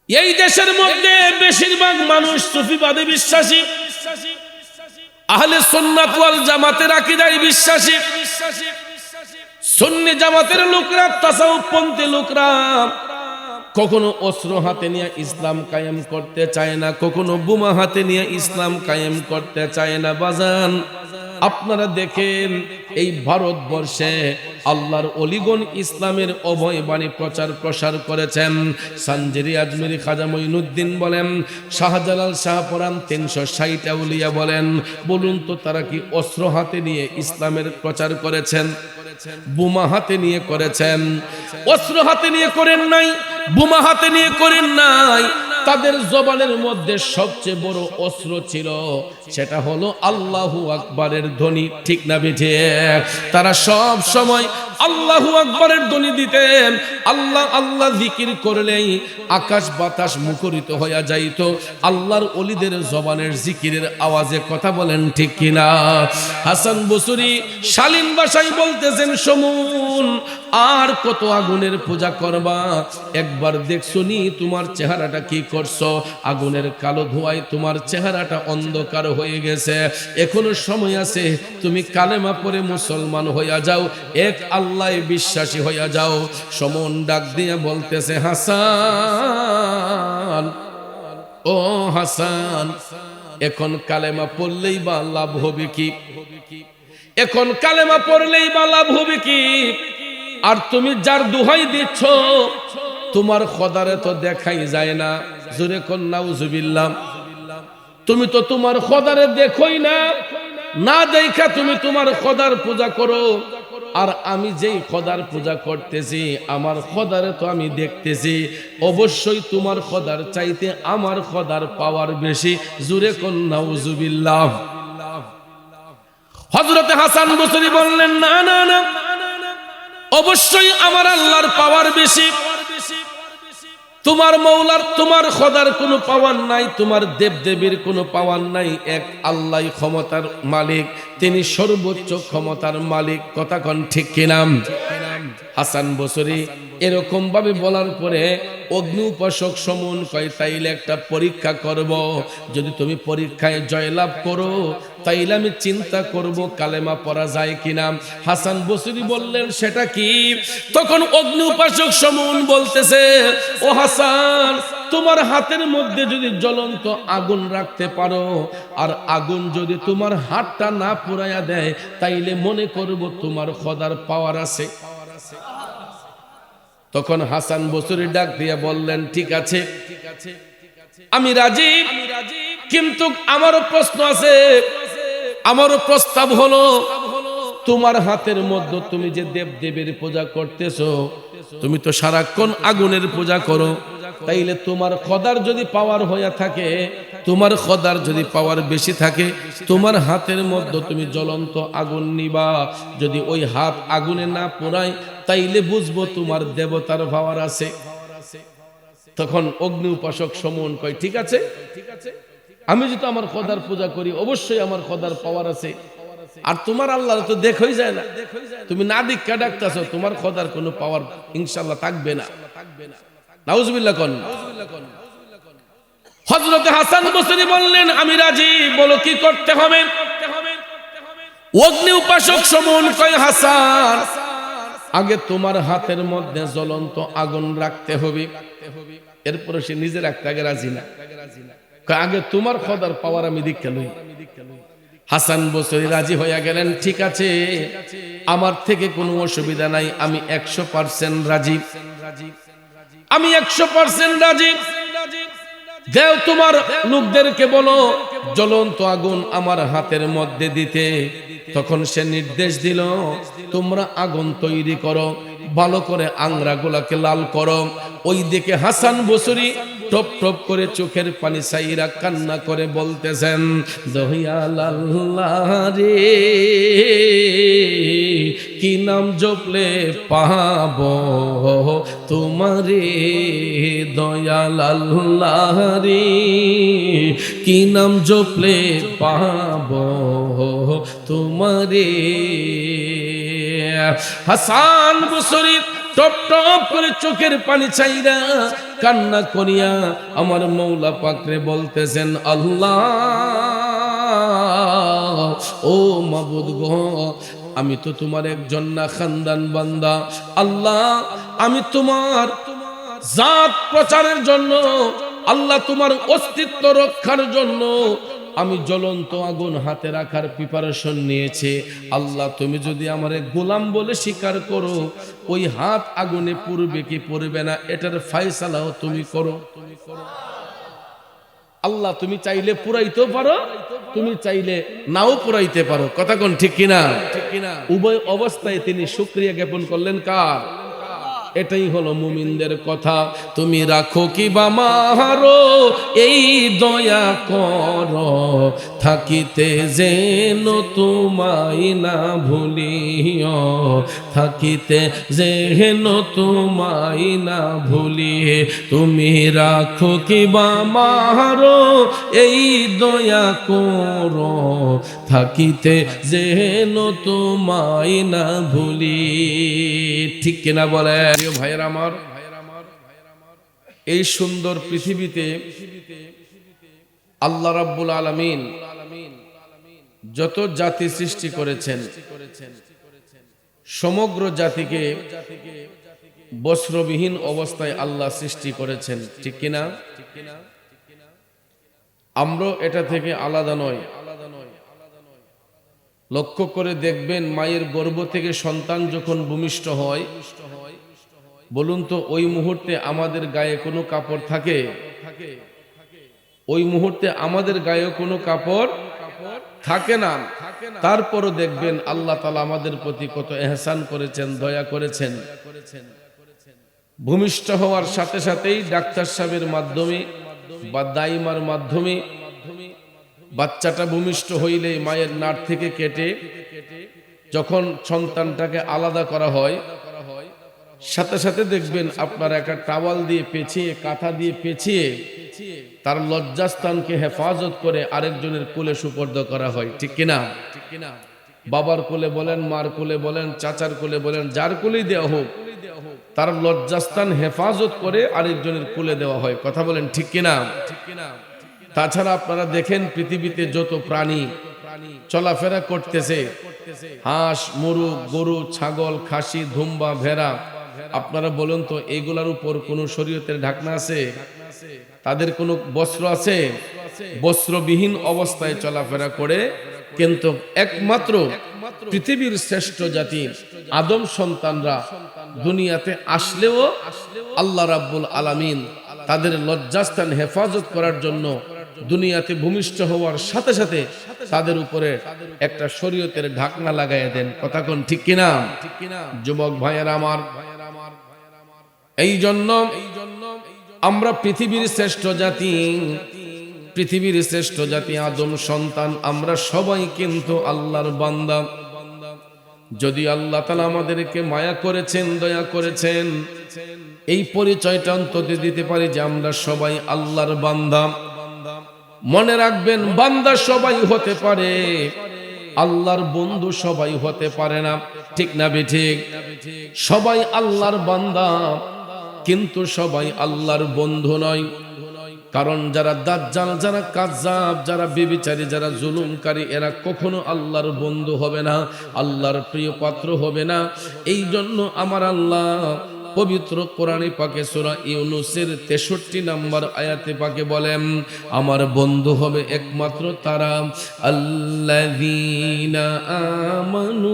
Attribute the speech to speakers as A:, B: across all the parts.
A: এই দেশের মধ্যে বেশিরভাগ মানুষ সুফিবাদে বিশ্বাসী, আহলে সুন্নাত ওয়াল জামাতের আকীদায় বিশ্বাসী। সুন্নি জামাতের লোকরা, তাসাউফপন্থী লোকরা কখনো অস্ত্র হাতে নিয়ে ইসলাম কায়েম করতে চায় না, কখনো বোমা হাতে নিয়ে ইসলাম কায়েম করতে চায় না। বাজান, আপনারা দেখেন এই ভারতবর্ষে আল্লাহর অলিগণ ইসলামের অভয় বাণী প্রচার প্রসার করেছেন। সানজেরি আজমেরি খাজা মঈনুদ্দিন বলেন, শাহজালাল শাহপরান 360 আউলিয়া বলেন, বলুন তো তারা কি অস্ত্র হাতে নিয়ে ইসলামের প্রচার করেছেন? বোমা হাতে নিয়ে করেছেন? অস্ত্র হাতে নিয়ে করেন নাই, বোমা হাতে নিয়ে করেন নাই। তাদের জবানের মধ্যে সবচেয়ে বড় অস্ত্র ছিল, সেটা হলো আল্লাহু আকবারের ধ্বনি। ঠিক না বেঠে? তারা সব সময় আল্লাহু আকবারের ধ্বনি দিতেন। আল্লাহ আল্লাহ জিকির করলেই আকাশ বাতাস মুখরিত হইয়া যাইত আল্লাহর ওলিদের জবানের জিকিরের আওয়াজে। কথা বলেন ঠিক কিনা? হাসান বসরি শালীন ভাষায় বলতেছেন, সমুন আর কত আগুনের পূজা করবা? একবার দেখছনি তোমার চেহারাটা কি করছো? আগুনের কালো ধোঁয়ায় তোমার চেহারাটা অন্ধকার হয়ে গেছে। এখনো সময় আছে, তুমি কালেমা পড়ে মুসলমান হইয়া যাও, এক আল্লাহ বিশ্বাসী হইয়া যাও। সমন ডাক দিয়ে বলতেছে, হাসান, ও হাসান, এখন কালেমা পড়লেই বা লাভ হবে কি? এখন কালেমা পড়লেই বা লাভ হবে কি? আর তুমি যার দোহাই দিচ্ছ, তোমার খোদারে তো দেখাই যায় না। জোরে কোন নাউজুবিল্লাহ। তুমি তো তোমার খোদারে দেখোই না, না দেখা তুমি তোমার খোদার পূজা করো। আর আমি যেই খোদার পূজা করতেছি, আমার খোদারে তো আমি দেখতেছি। অবশ্যই তোমার খোদার চাইতে আমার খোদার পাওয়ার বেশি। জোরে কোন নাউজুবিল্লাহ। হযরত হাসান বসরি বললেন, না না না, অবশ্যই আমার আল্লাহর পাওয়ার বেশি। তোমার মৌলার, তোমার খোদার কোনো পাওয়ার নাই, তোমার দেবদেবীর কোনো পাওয়ার নাই। এক আল্লাহ ক্ষমতার মালিক, তিনি সর্বোচ্চ ক্ষমতার মালিক। কথা কন ঠিক কিনা? হাসান বসরি এরকম ভাবে বলার পরে অগ্নি উপাসক সমন কয়, তাইলে একটা পরীক্ষা করব, যদি তুমি পরীক্ষায় জয়লাভ করো তাইলে আমি চিন্তা করব কালেমা পড়া যায় কিনা। হাসান বসরি বললেন, সেটা কি? তখন অগ্নি উপাসক সমন বলতেছে, ও হাসান, তোমার হাতের মধ্যে যদি জ্বলন্ত আগুন রাখতে পারো, আর আগুন যদি তোমার হাতটা না পুড়াইয়া দেয়, তাইলে মনে করব তোমার খোদার পাওয়ার আছে। তখন হাসান বসরি ডাক দিয়ে বললেন, ঠিক আছে, আমি রাজি, কিন্তু আমারও প্রশ্ন আছে। আমারও প্রস্তাব হলো, তোমার হাতের মধ্যে তুমি যে দেবদেবীর পূজা করতেছো, তুমি তো সারাক্ষণ আগুনের পূজা করো। তাইলে তোমার খোদার যদি পাওয়ার হইয়া থাকে, তোমার খোদার যদি পাওয়ার বেশি থাকে, তোমার হাতের মধ্যে তুমি জ্বলন্ত আগুন নিবা। যদি ওই হাত আগুনে না পোড়ায়, তাইলে বুঝবো তোমার দেবতার পাওয়ার আছে। তখন অগ্নি উপাসক সমন কয়, ঠিক আছে, আমি যদি আমার খোদার পূজা করি, অবশ্যই আমার খোদার পাওয়ার আছে। আর তোমার আল্লাহ তো দেখই যায় না, তুমি না দীক্ষা ডাকতেছো, তোমার খোদার কোনো পাওয়ার ইনশাআল্লাহ থাকবে না। নাউজুবিল্লাহ কোন। হযরত হাসান বসরি বললেন, আমি রাজি, বলো কি করতে হবে? অগ্নি উপাসক সমন কয়, হাসান, আগে তোমার হাতের মধ্যে জ্বলন্ত আগুন রাখতে হবে। এরপরে সে নিজে রাখতে আগে রাজি না, আগে তোমার খোদার পাওয়ার আমি দীক্ষা লই। হাসান বসরি রাজি হইয়া গেলেন, ঠিক আছে, আমার থেকে কোনো অসুবিধা নাই, আমি 100% রাজি, আমি 100% রাজি। দেও তোমার লোকদেরকে বলো জ্বলন্ত আগুন আমার হাতের মধ্যে দিতে। তখন সে নির্দেশ দিল, তোমরা আগুন তৈরি করো, ভালো করে আংরাগুলাকে লাল করো। ওই দিকে হাসান বসরি টপ টপ করে চোখের পানি সাইরা কান্না করে বলতেছেন, দয়াল আল্লাহ রে, কি নাম জপলে পাবো তোমারে, দয়াল আল্লাহ রে, কি নাম জপলে পাবো তোমারে। হাসান বসরি টপ টপ করে চোখের পানি চাইরা কান্না করিয়া আমার মৌলা পাকরে বলতেছেন, আল্লাহ ও মাবুদ গো, আমি তো তোমার একজন না খানদান বান্দা। আল্লাহ আমি তোমার জাত প্রচারের জন্য, আল্লাহ তোমার অস্তিত্ব রক্ষার জন্য আমি জ্বলন্ত আগুন হাতে রাখার প্রিপারেশন নিয়েছে। আল্লাহ তুমি যদি আমারে গোলাম বলে স্বীকার করো, ওই হাত আগুনে পুড়বে কি পড়বে না এটার ফয়সালাও তুমি করো। আল্লাহ তুমি চাইলে পুরাইতেও পারো, তুমি চাইলে নাও পুরাইতে পারো। কথা কোন ঠিক কিনা? উভয় অবস্থায় তিনি শুকরিয়া জ্ঞাপন করলেন কার? এটাই হলো মুমিনদের কথা। তুমি রাখো কি বা মারো এই দয়া করো, থাকিতে যেন তোমায় না ভুলিও, থাকিতে যেন তোমায় না ভুলিয়ে। তুমি রাখো কি বা মারো এই দয়া করো, থাকিতে যেন তোমায় না ভুলি। ঠিক কিনা বলে ভাইয়ের আমার? এই সুন্দর পৃথিবীতে আল্লাহ রাব্বুল আলামিন যত জাতি সৃষ্টি করেছেন, সমগ্র জাতিকে বস্ত্রবিহীন অবস্থায় আল্লাহ সৃষ্টি করেছেন। ঠিক কিনা? আমরা এটা থেকে আলাদা নয়। লক্ষ্য করে দেখবেন, মায়ের গর্ভ থেকে সন্তান যখন ভূমিষ্ঠ হয়, বলুন তো ওই মুহূর্তে আমাদের গায়ে কোনো কাপড় থাকে? ওই মুহূর্তে আমাদের গায়ে কোনো কাপড় থাকে না। তারপরও দেখবেন আল্লাহ তাআলা আমাদের প্রতি কত ইহসান করেছেন, দয়া করেছেন। ভূমিষ্ঠ হওয়ার সাথে সাথেই ডাক্তার সাহেবের মাধ্যমে বা দাইমার মাধ্যমে বাচ্চাটা ভূমিষ্ঠ হইলে মায়ের নাট থেকে কেটে যখন সন্তানটাকে আলাদা করা হয়, সাথে সাথে দেখবেন আপনার একটা টাওয়াল দিয়ে পেঁচিয়ে, কাঁথা দিয়ে পেঁচিয়ে তার লজ্জাস্থানকে হেফাজত করে আরেকজনের কোলে সুপর্দ করা হয়। ঠিক কিনা? বাবার কোলে বলেন, মার কোলে বলেন, চাচার কোলে বলেন, যার কোলেই দেওয়া হোক, তার লজ্জাস্থান হেফাজত করে আরেকজনের কোলে দেওয়া হয়। কথা বলেন ঠিক কিনা? তাছাড়া আপনারা দেখেন পৃথিবীতে যত প্রাণী চলাফেরা করতেছে, হাঁস, মুরগ, গরু, ছাগল, খাসি, ধুম্বা, ভেড়া, আপনারা বলুন তো এগুলার উপর কোন শরীয়তের ঢাকনা আছে? তাদের কোনো বস্ত্র আছে? বস্ত্রবিহীন অবস্থায় চলাফেরা করে। কিন্তু একমাত্র পৃথিবীর শ্রেষ্ঠ জাতি আদম সন্তানরা দুনিয়াতে আসলেও আল্লাহ রাব্বুল আলামিন তাদের লজ্জাস্থান হেফাজত করার জন্য দুনিয়াতে ভূমিষ্ঠ হওয়ার সাথে সাথে তাদের উপরে একটা শরীয়তের ঢাকনা লাগাইয়া দেন। কথা কোন ঠিক কিনা? যুবক ভাইয়েরা আমার, এই জন্য আমরা পৃথিবীর শ্রেষ্ঠ জাতি, পৃথিবীর শ্রেষ্ঠ জাতি আদম সন্তান, আমরা সবাই কিন্তু আল্লাহর বান্দা। যদি আল্লাহ তাআলা আমাদেরকে মায়া করেছেন, দয়া করেছেন, এই পরিচয়টা অন্তত দিতে পারি যে আমরা সবাই আল্লাহর বান্দা। মনে রাখবেন, বান্দা সবাই হতে পারে, আল্লাহর বন্ধু সবাই হতে পারে না। ঠিক না বেঠিক? সবাই আল্লাহর বান্দা, কিন্তু সবাই আল্লাহর বন্ধু নয়। কারণ যারা দাজ্জাল, যারা কাযযাব, যারা ব্যভিচারী, যারা জুলুমকারী, এরা কখনো আল্লাহর বন্ধু হবে না, আল্লাহর প্রিয় পাত্র হবে না। এই জন্য আমার আল্লাহ পবিত্র কোরআনে পাকে সূরা ইউনূসের 63 নম্বর আয়াতে পাকে বলেন, আমার বন্ধু হবে একমাত্র তারা আল্লাযীনা আমানু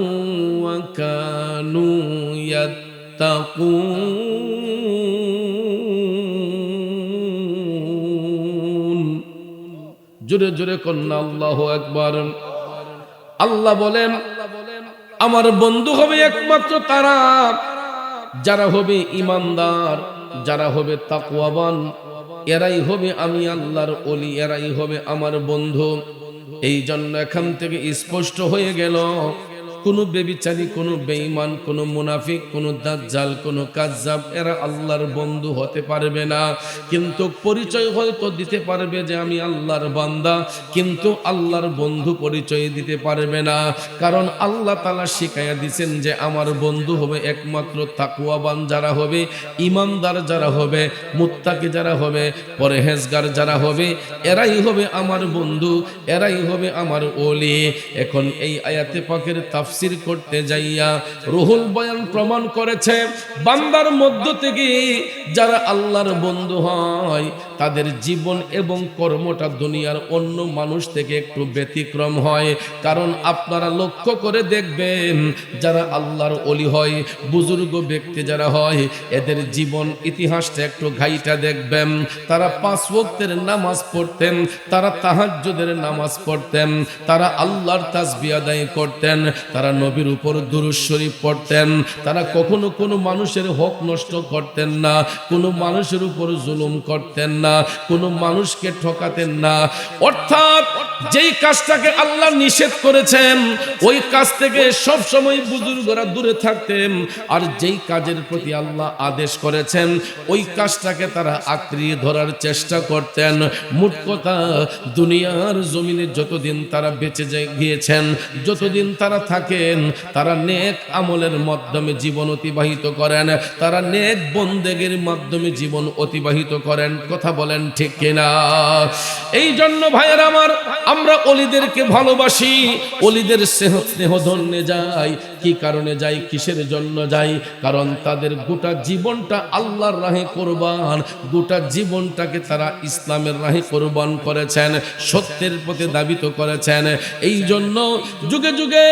A: ওয়া কানু ইয়াত্তাকুন। জোরে জোরে কন্যা আল্লাহু আকবার। আল্লাহ বলেন আমার বন্ধু হবে একমাত্র তারা যারা হবে ইমানদার, যারা হবে তাকওয়াবান, এরাই হবে আমি আল্লাহর ওলি, এরাই হবে আমার বন্ধু। এই জন্য এখান থেকে স্পষ্ট হয়ে গেল কোনো বেবিচারী, কোনো বেঈমান, কোনো মুনাফিক, কোনো দাজ্জাল, কোনো কাজ্জাব এরা আল্লাহর বন্ধু হতে পারবে না। কিন্তু পরিচয় হয়তো দিতে পারবে যে আমি আল্লাহর বান্দা, কিন্তু আল্লাহর বন্ধু পরিচয় দিতে পারবে না। কারণ আল্লাহ তাআলা শিখাইয়া দিয়েছেন যে আমার বন্ধু হবে একমাত্র তাকওয়াবান যারা হবে, ঈমানদার যারা হবে, মুত্তাকি যারা হবে, পরহেজগার যারা হবে, এরাই হবে আমার বন্ধু, এরাই হবে আমার ওলি। এখন এই আয়াতে পাকের তাফসীর করতে যাইয়া রুহুল বয়ান প্রমাণ করেছে বান্দার মধ্য থেকে যারা আল্লাহর বন্ধু হয় তাদের জীবন এবং কর্মটা দুনিয়ার অন্য মানুষ থেকে একটু ব্যতিক্রম হয়। কারণ আপনারা লক্ষ্য করে দেখবেন যারা আল্লাহর ওলি হয়, বুজুর্গ ব্যক্তি যারা হয়, এদের জীবন ইতিহাসটা একটু ঘাইটা দেখবেন। তারা 5 ওয়াক্তের নামাজ পড়তেন, তারা তাহাজ্জুদের নামাজ পড়তেন, তারা আল্লাহর তাসবিহ আদায় করতেন, তারা নবীর উপর দুরূদ শরীফ পড়তেন, তারা কখনো কোনো মানুষের হক নষ্ট করতেন না, কোনো মানুষের উপর জুলুম করতেন না, কোনো মানুষকে ঠকাতেন না। অর্থাৎ যেই কাজটাকে আল্লাহ নিষেধ করেছেন ওই কাজ থেকে সব সময় বুজুর্গরা দূরে থাকতেন, আর যেই কাজের প্রতি আল্লাহ আদেশ করেছেন ওই কাজটাকে তারা আঁকড়িয়ে ধরার চেষ্টা করতেন। মোট কথা দুনিয়ার জমিনে যতদিন তারা বেঁচে গিয়েছেন, যতদিন তারা থাকেন, তারা নেক আমলের মাধ্যমে জীবন অতিবাহিত করেন, তারা নেক বন্দেগীর মাধ্যমে জীবন অতিবাহিত করেন। কথা বলেন ঠিক কিনা? এই জন্য ভাইয়েরা আমার, আমরা ওলিদেরকে ভালোবাসি, ওলিদের স্নেহ ধন্যে যাই। কি কারণে যাই, কিসের জন্য যাই? কারণ তাদের গোটা জীবনটা আল্লাহর রাহে কোরবান, গোটা জীবনটাকে তারা ইসলামের রাহে কোরবান করেছেন, সত্যের পথে দাবিত করেছেন। এই জন্য যুগে যুগে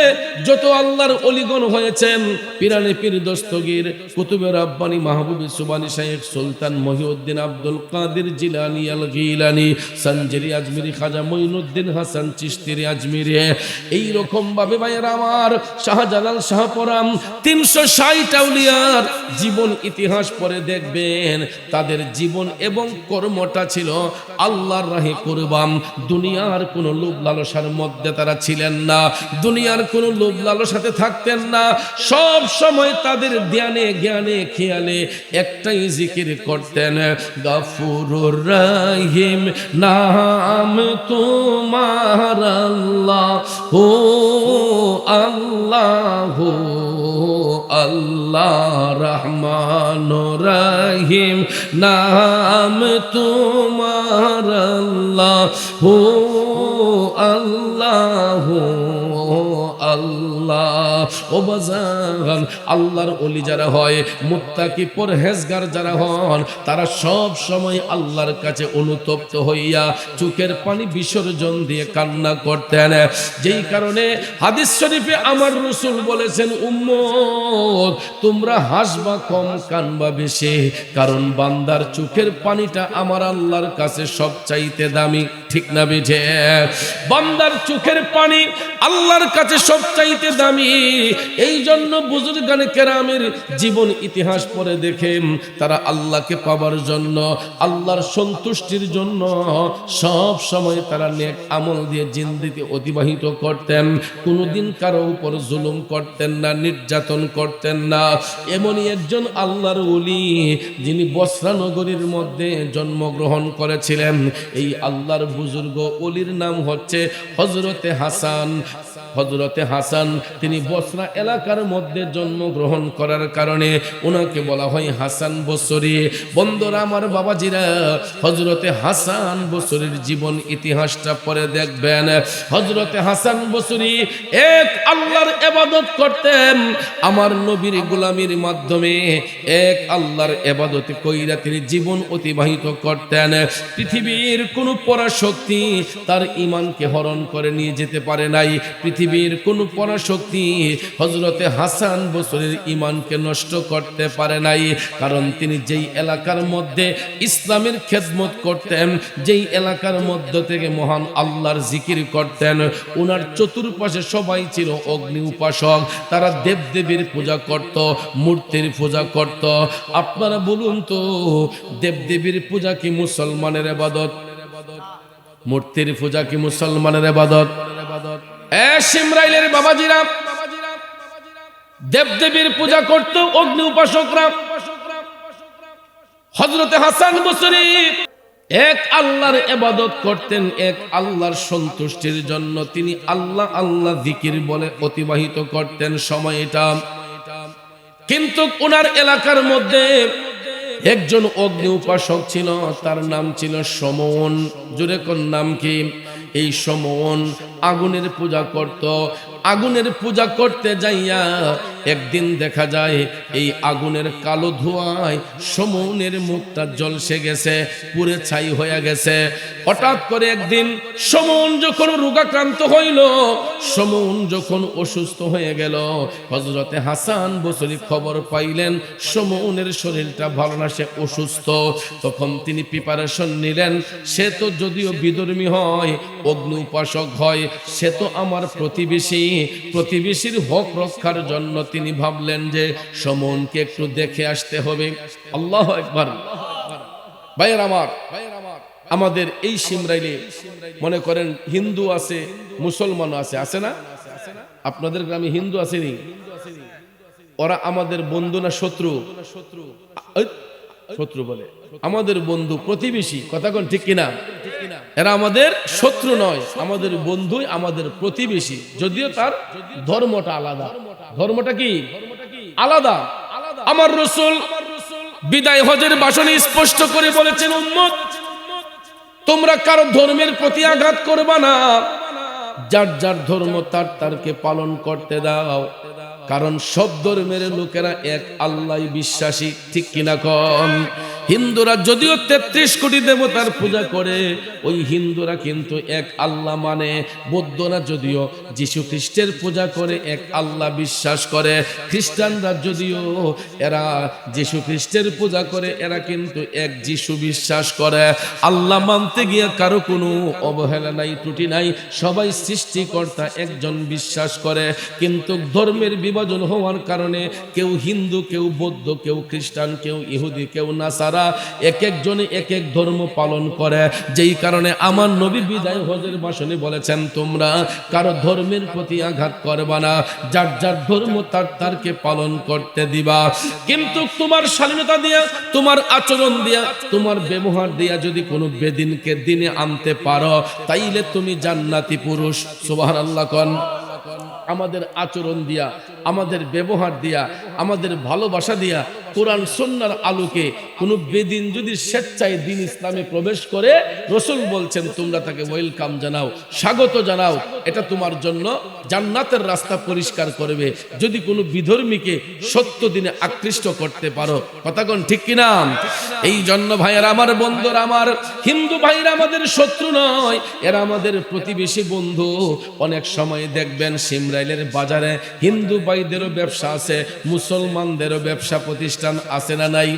A: যত আল্লাহর ওলিগণ হয়েছেন, পিরানে পীর দস্তগীর, কুতুবে রাব্বানি, মাহবুবী সুবানি, শাইখ সুলতান মহিউদ্দিন আব্দুল কাদের জিলানী আল গিলানী, সঞ্জরি আজমিরি, খাজা মঈনুদ্দিন হাসান চিশতি আজমিরি, এই রকম ভাবে ভাইয়েরা আমার শাহজালাল, শাহপরাম, 360 আউলিয়ার জীবন ইতিহাস পড়ে দেখবেন তাদের জীবন এবং কর্মটা ছিল আল্লাহর রাহে কুরবান। দুনিয়ার কোনো লোভ লালসার মধ্যে তারা ছিলেন না, দুনিয়ার কোনো লোভ লালসাতে থাকতেন না। সব সময় তাদের ধ্যানে, জ্ঞানে, খেয়ালে একটাই জিকির করতেন, গাফুরুর রহিম নাম তোমার আল্লাহ, ও আল্লাহ, আল্লাহ রহমানুর রহিম নাম তোমার আল্লাহ, ও আল্লাহ, আল্লাহ। ও বাজান, আল্লাহর ওলি যারা হয়, মুত্তাকি পরহেজগার যারা হন, তারা সব সময় আল্লাহর কাছে অনুতপ্ত হইয়া চোখের পানি বিসর্জন দিয়ে কান্না করতেন। যেই কারণে হাদিস শরীফে আমার রাসূল বলেছেন, উম্মত তোমরা হাসবা কম, কানবা বেশি, কারণ বান্দার চোখের পানিটা আমার আল্লাহর কাছে সবচাইতে দামি। ঠিক না বেঠে? বান্দার চোখের পানি আল্লাহর কাছে সবচাইতে দামি। এই জন্য বুজুর্গানে কেরামের জীবন ইতিহাস পড়ে দেখেন, তারা আল্লাহকে পাবার জন্য, আল্লাহর সন্তুষ্টির জন্য সব সময় তারা নেক আমল দিয়ে জিন্দেগি অতিবাহিত করতেন। কোনোদিন কারো উপর জুলুম করতেন না, নির্যাতন করতেন না। এমনই একজন আল্লাহর ওলি যিনি বসরা নগরীর মধ্যে জন্মগ্রহণ করেছিলেন। এই আল্লাহর বুজুর্গ ওলির নাম হচ্ছে হযরতে হাসান। হযরতে হাসান তিনি বসরা এলাকার মধ্যে জন্মগ্রহণ করার কারণে ওনাকে বলা হয় হাসান বসরি। বন্ধুরা আমার, বাবাজিরা, হযরতে হাসান বসরির জীবন ইতিহাসটা পড়ে দেখবেন। হযরতে হাসান বসরি এক আল্লাহর ইবাদত করতেন, আমার নবীর গোলামির মাধ্যমে এক আল্লাহর ইবাদত কইরা তিনি জীবন অতিবাহিত করতেন। পৃথিবীর কোনো পরাশক্তি তার ঈমানকে হরণ করে নিয়ে যেতে পারে নাই। পৃথিবীর কোনো পরাশক্তি হযরতে হাসান বসরির ঈমানকে নষ্ট করতে পারে নাই। কারণ তিনি যেই এলাকার মধ্যে ইসলামের খেদমত করতেন, যেই এলাকার মধ্য থেকে মহান আল্লাহর জিকির করতেন, ওনার চতুর্পাশে সবাই ছিল অগ্নি উপাসক। তারা দেবদেবীর পূজা করত, মূর্তির পূজা করত। আপনারা বলুন তো, দেবদেবীর পূজা কি মুসলমানের ইবাদত? মূর্তির পূজা কি মুসলমানের ইবাদত? সিমরাইলের বাবাজিরা, দেবদেবীর পূজা করত অগ্নি উপাসকরা। হযরতে হাসান বসরি এক আল্লাহর ইবাদত করতেন, এক আল্লাহর সন্তুষ্টির জন্য তিনি আল্লাহ আল্লাহ জিকির বলে অতিবাহিত করতেন সময়টা। কিন্তু ওনার এলাকার মধ্যে একজন অগ্নি উপাসক ছিল, তার নাম ছিল সমন। জোরে কোন নাম কি? এই সমন আগুনের পূজা করত। আগুনের পূজা করতে যাইয়া একদিন দেখা যায় এই আগুনের কালো ধোঁয়ায় সমনের মুখটা ঝলসে গেছে, পুরে ছাই হয়ে গেছে। হঠাৎ করে একদিন সমন যখন রোগাক্রান্ত হইল, সমন যখন অসুস্থ হয়ে গেল, হযরতে হাসান বসরি খবর পাইলেন সমনের শরীরটা ভালো না, সে অসুস্থ। তখন তিনি প্রিপারেশন নিলেন, সে তো যদিও বিধর্মী হয়, অগ্নি উপাসক হয়, সে তো আমার প্রতিবেশী, প্রতিবেশীর হক রক্ষার জন্য তিনি ভাবলেন যে সমনকে একটু দেখে আসতে হবে। আল্লাহু আকবার। ভাইয়ের আমার, আমাদের এই সিমরাইলে মনে করেন হিন্দু আছে, মুসলমান আছে, আছে না? আপনাদের গ্রামে হিন্দু আসেনি? ওরা আমাদের বন্ধু না শত্রু? শত্রু বলে, আমাদের বন্ধু, প্রতিবেশী। কথা কোন ঠিক কিনা? এরা আমাদের শত্রু নয়, আমাদের বন্ধু, আমাদের প্রতিবেশী, যদিও তার ধর্মটা আলাদা। ধর্মটা কি আলাদা? আমার রাসূল বিদায় হজের ভাষণে স্পষ্ট করে বলেছেন, উম্মত তোমরা কারো ধর্মের প্রতি আঘাত করবা না, যার যার ধর্ম তার তারকে পালন করতে দাও, কারণ সব ধর্মের লোকেরা এক আল্লাহ বিশ্বাসী। ঠিক কিনা কম? হিন্দুরা যদিও 33 কোটি দেবতার পূজা করে, ওই হিন্দুরা কিন্তু এক আল্লাহ মানে। বৌদ্ধরা যদিও যীশু খ্রিস্টের পূজা করে, এক আল্লাহ বিশ্বাস করে। খ্রিস্টানরা যদিও এরা যীশু খ্রিস্টের পূজা করে, এরা কিন্তু এক যীশু বিশ্বাস করে। আল্লাহ মানতে গিয়ে কারো কোনো অবহেলা নাই, ত্রুটি নাই, সবাই সৃষ্টিকর্তা একজন বিশ্বাস করে। কিন্তু ধর্মের বিভাজন হওয়ার কারণে কেউ হিন্দু, কেউ বৌদ্ধ, কেউ খ্রিস্টান, কেউ ইহুদি, কেউ নাসারা, এক একজনে এক এক ধর্ম পালন করে। যেই কারণে আমার নবী বিদায় হজের ভাষণে বলেছেন, তোমরা কারো ধর্মের প্রতি আঘাত করবা না, যার যার ধর্ম তার তারকে পালন করতে দিবা। কিন্তু তোমার শালীনতা দিয়া, তোমার আচরণ দিয়া, তোমার ব্যবহার দিয়া যদি কোনো বেদিনকে দিনে আনতে পারো, তাইলে তুমি জান্নাতি পুরুষ। সুবহানাল্লাহ কোন। আমাদের আচরণ দিয়া, আমাদের ব্যবহার দিয়া, আমাদের ভালোবাসা দিয়া, কোরআন সুন্নাহর আলোকে কোন বেদিন যদি স্বেচ্ছায় দ্বীন ইসলামে প্রবেশ করে, রাসূল বলছেন তোমরা তাকে ওয়েলকাম জানাও, স্বাগত জানাও। এটা তোমার জন্য জান্নাতের রাস্তা পরিষ্কার করবে, যদি কোনো বিধর্মীকে সত্য দিনে আকৃষ্ট করতে পারো। কথা কোন ঠিক কিনা? এই জন্য ভাইয়েরা আমার, বন্ধুরা আমার, হিন্দু ভাইরা আমাদের শত্রু নয়, এরা আমাদের প্রতিবেশী বন্ধু। অনেক সময় দেখবেন সিমরাইলের বাজারে হিন্দু ভাইদেরও ব্যবসা আছে, মুসলমানদেরও ব্যবসা প্রতিষ্ঠান আছে না নাই?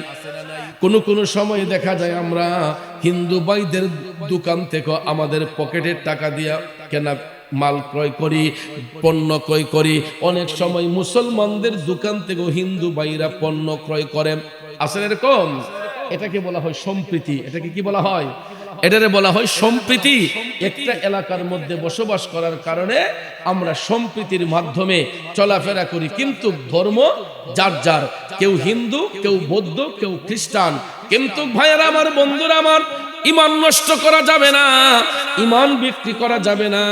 A: কোন সময় দেখা যায় আমরা হিন্দু ভাইদের দোকান থেকে আমাদের পকেটের টাকা দিয়া কেনা মাল ক্রয় করি, পণ্য ক্রয় করি। অনেক সময় মুসলমানদের দোকান থেকে হিন্দু ভাইরা পণ্য ক্রয় করেন। আসলে এরকম, এটাকে বলা হয় সম্প্রীতি। এটাকে কি বলা হয়? এটারে বলা হয় সম্প্রীতি। একটা এলাকার মধ্যে বসবাস করার কারণে আমরা সম্প্রীতির মাধ্যমে চলাফেরা করি, কিন্তু ধর্ম যার যার, কেউ হিন্দু, কেউ বৌদ্ধ, কেউ খ্রিস্টান। কিন্তু ভাইয়েরা আমার, বন্ধুরা আমার, ইমান নষ্ট করা যাবে না, ইমান বিক্রি করা যাবে না।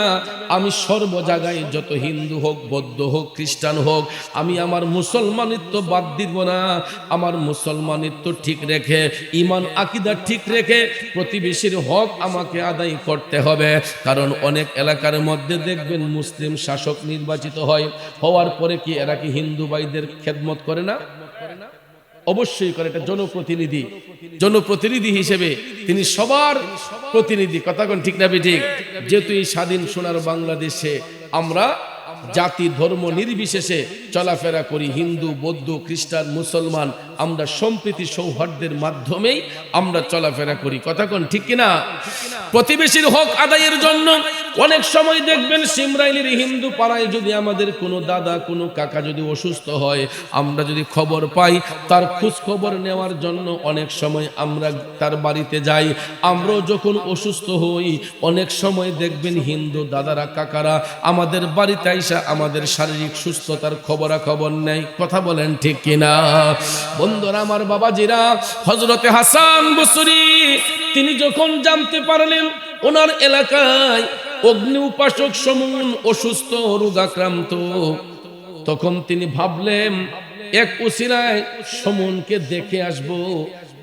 A: আমি সর্ব জায়গায়, যত হিন্দু হোক, বৌদ্ধ হোক, খ্রিস্টান হোক, আমি আমার মুসলমানিত্ব বাদ দিব না। আমার মুসলমানিত্ব ঠিক রেখে, ইমান আকীদা ঠিক রেখে প্রতিবেশীর হক আমাকে আদায় করতে হবে। কারণ অনেক এলাকার মধ্যে দেখবেন মুসলিম শাসক নির্বাচিত হয়, হওয়ার পরে কি এরা কি হিন্দু ভাইদের খেদমত করে না? অবশ্যই করে। এটা জনপ্রতিনিধি, জনপ্রতিনিধি হিসেবে তিনি সবার প্রতিনিধি। কথা কোন ঠিক না ঠিক? যেহেতু এই স্বাধীন সোনার বাংলাদেশে আমরা জাতি ধর্ম নির্বিশেষে চলাফেরা করি, হিন্দু, বৌদ্ধ, খ্রিস্টান, মুসলমান, আমরা সম্প্রীতি সৌহার্দ্যের মাধ্যমেই আমরা চলাফেরা করি। কথা কোন ঠিক কিনা? প্রতিবেশীর হক আদায়ের জন্য অনেক সময় দেখবেন সিমরাইলের হিন্দু পাড়ায় যদি আমাদের কোনো দাদা কোনো কাকা যদি অসুস্থ হয়, আমরা যদি খবর পাই, তার খোঁজ খবর নেওয়ার জন্য অনেক সময় আমরা তার বাড়িতে যাই। আমরাও যখন অসুস্থ হই অনেক সময় দেখবেন হিন্দু দাদারা কাকারা আমাদের বাড়িতে আইসা আমাদের শারীরিক সুস্থতার খবরাখবর নেয়। কথা বলেন ঠিক কিনা? বন্ধুরা আমার, বাবাজিরা, হযরতে হাসান বসরি তিনি যখন জানতে পারলেন ওনার এলাকায় অগ্নি উপাসক সমুন অসুস্থ রোগাক্রান্ত, তখন তিনি ভাবলেন এক উসিলায় সমুনকে দেখে আসব,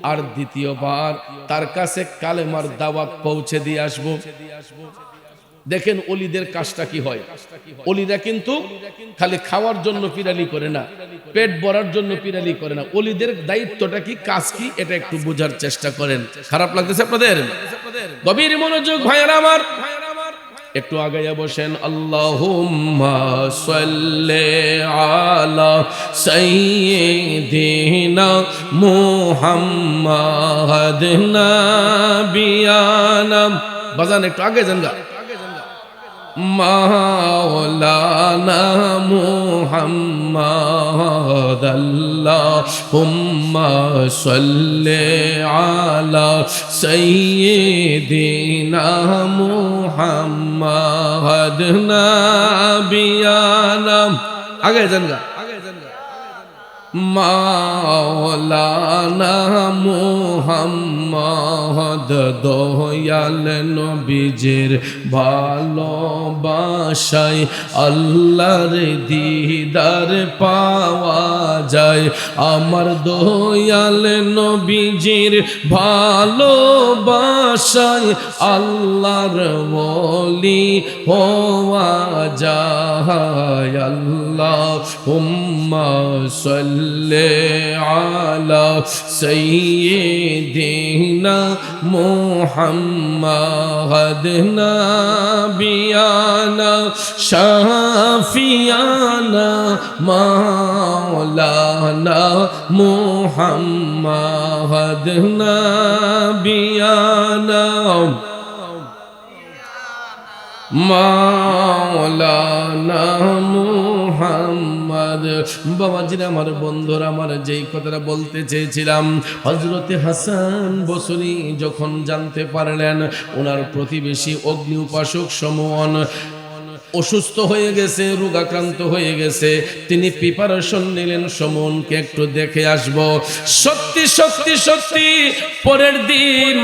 A: আর দ্বিতীয়বার তার কাছে কালেমার দাওয়াত পৌঁছে দিয়ে আসব। দেখেন অলিদের কাজটা কি হয়। অলিরা কিন্তু খালি খাওয়ার জন্য পিরালি করে না, পেট ভরার জন্য পিরালি করে না। অলিদের দায়িত্বটা কি, কাজ কি, এটা একটু বোঝার চেষ্টা করেন। খারাপ লাগতেছে আপনাদের? গভীর মনোযোগ ভাইয়েরা আমার, একটু আগাইয়া বসেন। আল্লাহুম্মা সাল্লি আলা সাইয়্যিদিনা মুহাম্মাদ নাবিয়ানা। বাজান একটু আগে যান গা। মাওলানা মুহাম্মাদ আল্লাহুম্মা সাল্লি আলা সাইয়্যিদিনা মুহাম্মাদ নাবিয়ানা। আগে যান গা। মাওলানা মুহাম্মদ দয়াল নবীজির ভালোবাসায় আল্লাহর দিদার পাওয়া যায়। আমার দয়াল নবীজির ভালোবাসায় আল্লাহর ওলি হওয়া যায়। আল্লাহুম্মা সাল্লি আলা সাইয়্যিদিনা মুহাম্মাদ নাবিয়ানা শাফিয়ানা মাওলানা মুহাম্মাদ নাবিয়ানা মাওলানা মুহাম্মদ। বাবাজিরা আমার, বন্ধুরা আমার, যেই কথাটা বলতে চেয়েছিলাম, হযরতে হাসান বসরি যখন জানতে পারলেন ওনার প্রতিবেশী অগ্নি উপাসক সমন অসুস্থ হয়ে গেছে, রোগাক্রান্ত হয়ে গেছে, তিনি প্রিপারেশন নিলেন সমনকে একটু দেখে আসব। সত্যি সত্যি সত্যি পরের দিন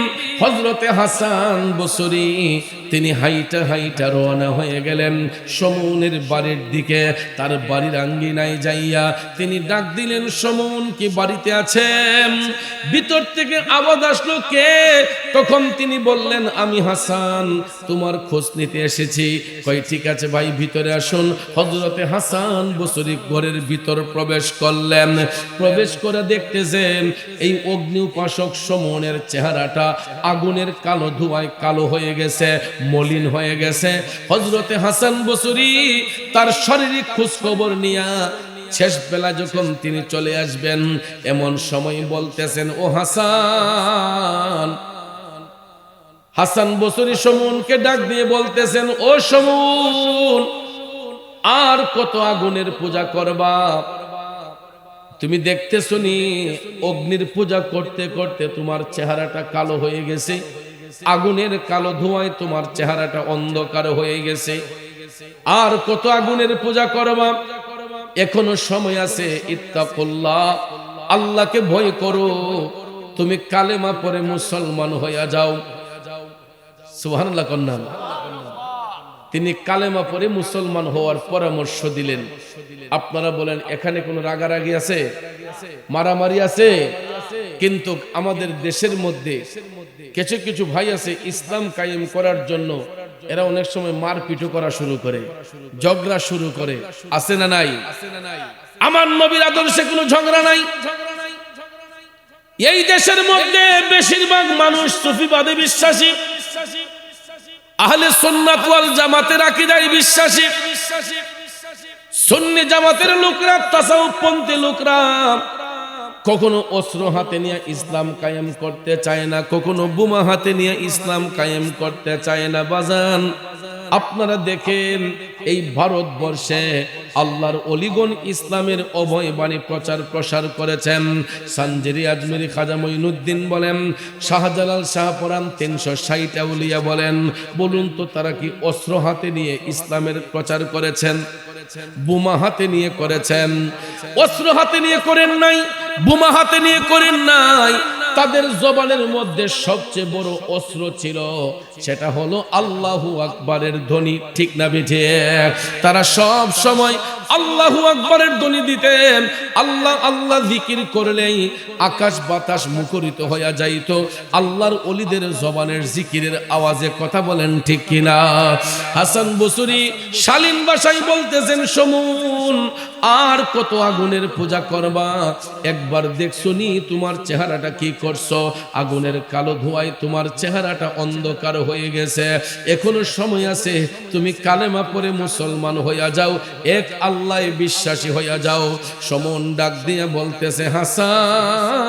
A: হযরতে হাসান বসরি তিনি হাইটা হাইটা রওনা হয়ে গেলেন সমনের বাড়ির দিকে। তার বাড়ির আঙ্গিনায় যাইয়া তিনি ডাক দিলেন, সমন কি বাড়িতে আছেন? ভিতর থেকে আওয়াজ আসলো, কে? তখন তিনি বললেন, আমি হাসান, তোমার খোঁজ নিতে এসেছি। কয় ঠিক আছে ভাই, ভিতরে আসুন। হযরতে হাসান বসরি ঘরের ভিতর প্রবেশ করলেন। প্রবেশ করে দেখতেছেন এই অগ্নি উপাসক সমনের চেহারাটা আগুনের কালো ধোঁয়ায় কালো হয়ে গেছে, মলিন হয়ে গেছে। হযরতে হাসান বসরি তার শারীরিক খোঁজ খবর নিয়া শেষ বেলা যখন তিনি চলে আসবেন, এমন সময় বলতেছেন, ও হাসান। হাসান বসরি সমনকে ডাক দিয়ে বলতেছেন, ও সমন, আর কত আগুনের পূজা করবা? তুমি দেখতেছো নি অগ্নির পূজা করতে করতে তোমার চেহারাটা কালো হয়ে গেছে, আগুনের কালো ধোঁয়ায় তোমার চেহারাটা অন্ধকার হয়ে গেছে। আর কত আগুনের পূজা করবা? এখনো সময় আছে। ইত্তাকুল্লাহ, আল্লাহকে ভয় করো। তুমি কালেমা পড়ে মুসলমান হইয়া যাও। সুবহানাল্লাহ কন্যা। তিনি কালেমা পড়ে মুসলমান হওয়ার পরামর্শ দিলেন। আপনারা বলেন, এখানে কোনো রাগারাগি আছে? মারামারি আছে? কিন্তু আমাদের দেশের মধ্যে কিছু কিছু ভাই আছে, ইসলাম কায়েম করার জন্য এরা অনেক সময় মারপিটও করা শুরু করে, ঝগড়া শুরু করে। আছে না নাই? আমার নবীর আদর্শে কোনো ঝগড়া নাই। এই দেশের মধ্যে বেশিরভাগ মানুষ সুফিবাদে বিশ্বাসী, আহলে সুন্নাত ওয়াল জামাতের আকীদায় বিশ্বাসী। সুন্নি জামাতের লোকরা, তাসাউফপন্থী লোকরা কখনো অস্ত্র হাতে নিয়ে ইসলাম কায়েম করতে চায় না, কখনো বোমা হাতে নিয়ে ইসলাম কায়েম করতে চায় না। বাজান, আপনারা দেখেন এই ভারতবর্ষে আল্লাহর অলিগণ ইসলামের অভয় বাণী প্রচার প্রসার করেছেন। সানজেরি আজমেরি খাজা মঈনুদ্দিন বলেন, শাহজালাল শাহপরান 360 আউলিয়া বলেন, বলুন তো তারা কি অস্ত্র হাতে নিয়ে ইসলামের প্রচার করেছেন? বোমা হাতে নিয়ে করেছেন? অস্ত্র হাতে নিয়ে করেন নাই, বোমা হাতে নিয়ে করেন নাই। তাদের জবানের মধ্যে সবচেয়ে বড় অস্ত্র ছিল, সেটা হলো আল্লাহু আকবারের ধ্বনি। ঠিক না বেঠে? তারা সব সময় আল্লাহু আকবারের ধ্বনি দিতেন। আল্লাহ আল্লাহ জিকির করলেই আকাশ বাতাস মুখরিত হইয়া যাইত আল্লাহর ওলিদের জবানের জিকিরের আওয়াজে। কথা বলেন ঠিক কিনা? হাসান বসরি শালীন ভাষায় বলতেছেন, সমুন আর কত আগুনের পূজা করবা? একবার দেখছনি তোমার চেহারাটা কি করছো? আগুনের কালো ধোঁয়ায় তোমার চেহারাটা অন্ধকার হয়ে গেছে। এখনো সময় আছে, তুমি কালেমা পড়ে মুসলমান হইয়া যাও, এক আল্লাহ বিশ্বাসী হইয়া যাও। সমন ডাক দিয়ে বলতেছে, হাসান,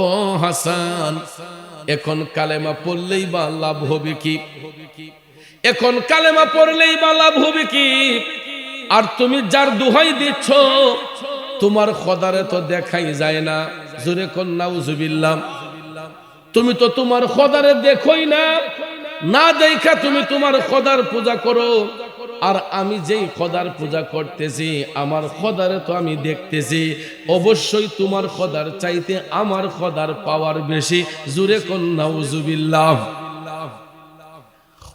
A: ও হাসান, এখন কালেমা পড়লেই বা লাভ হবে কি? এখন কালেমা পড়লেই বা লাভ হবে কি? আর তুমি যার দোহাই দিচ্ছ, তোমার খোদারে তো দেখাই যায় না। জোরে কোন নাউজুবিল্লাহ। তুমি তো তোমার খোদারে দেখোই না, না দেখা তুমি তোমার খোদার পূজা করো। আর আমি যেই খোদার পূজা করতেছি, আমার খোদারে তো আমি দেখতেছি। অবশ্যই তোমার খোদার চাইতে আমার খোদার পাওয়ার বেশি। জোরে কোন নাউজুবিল্লাহ।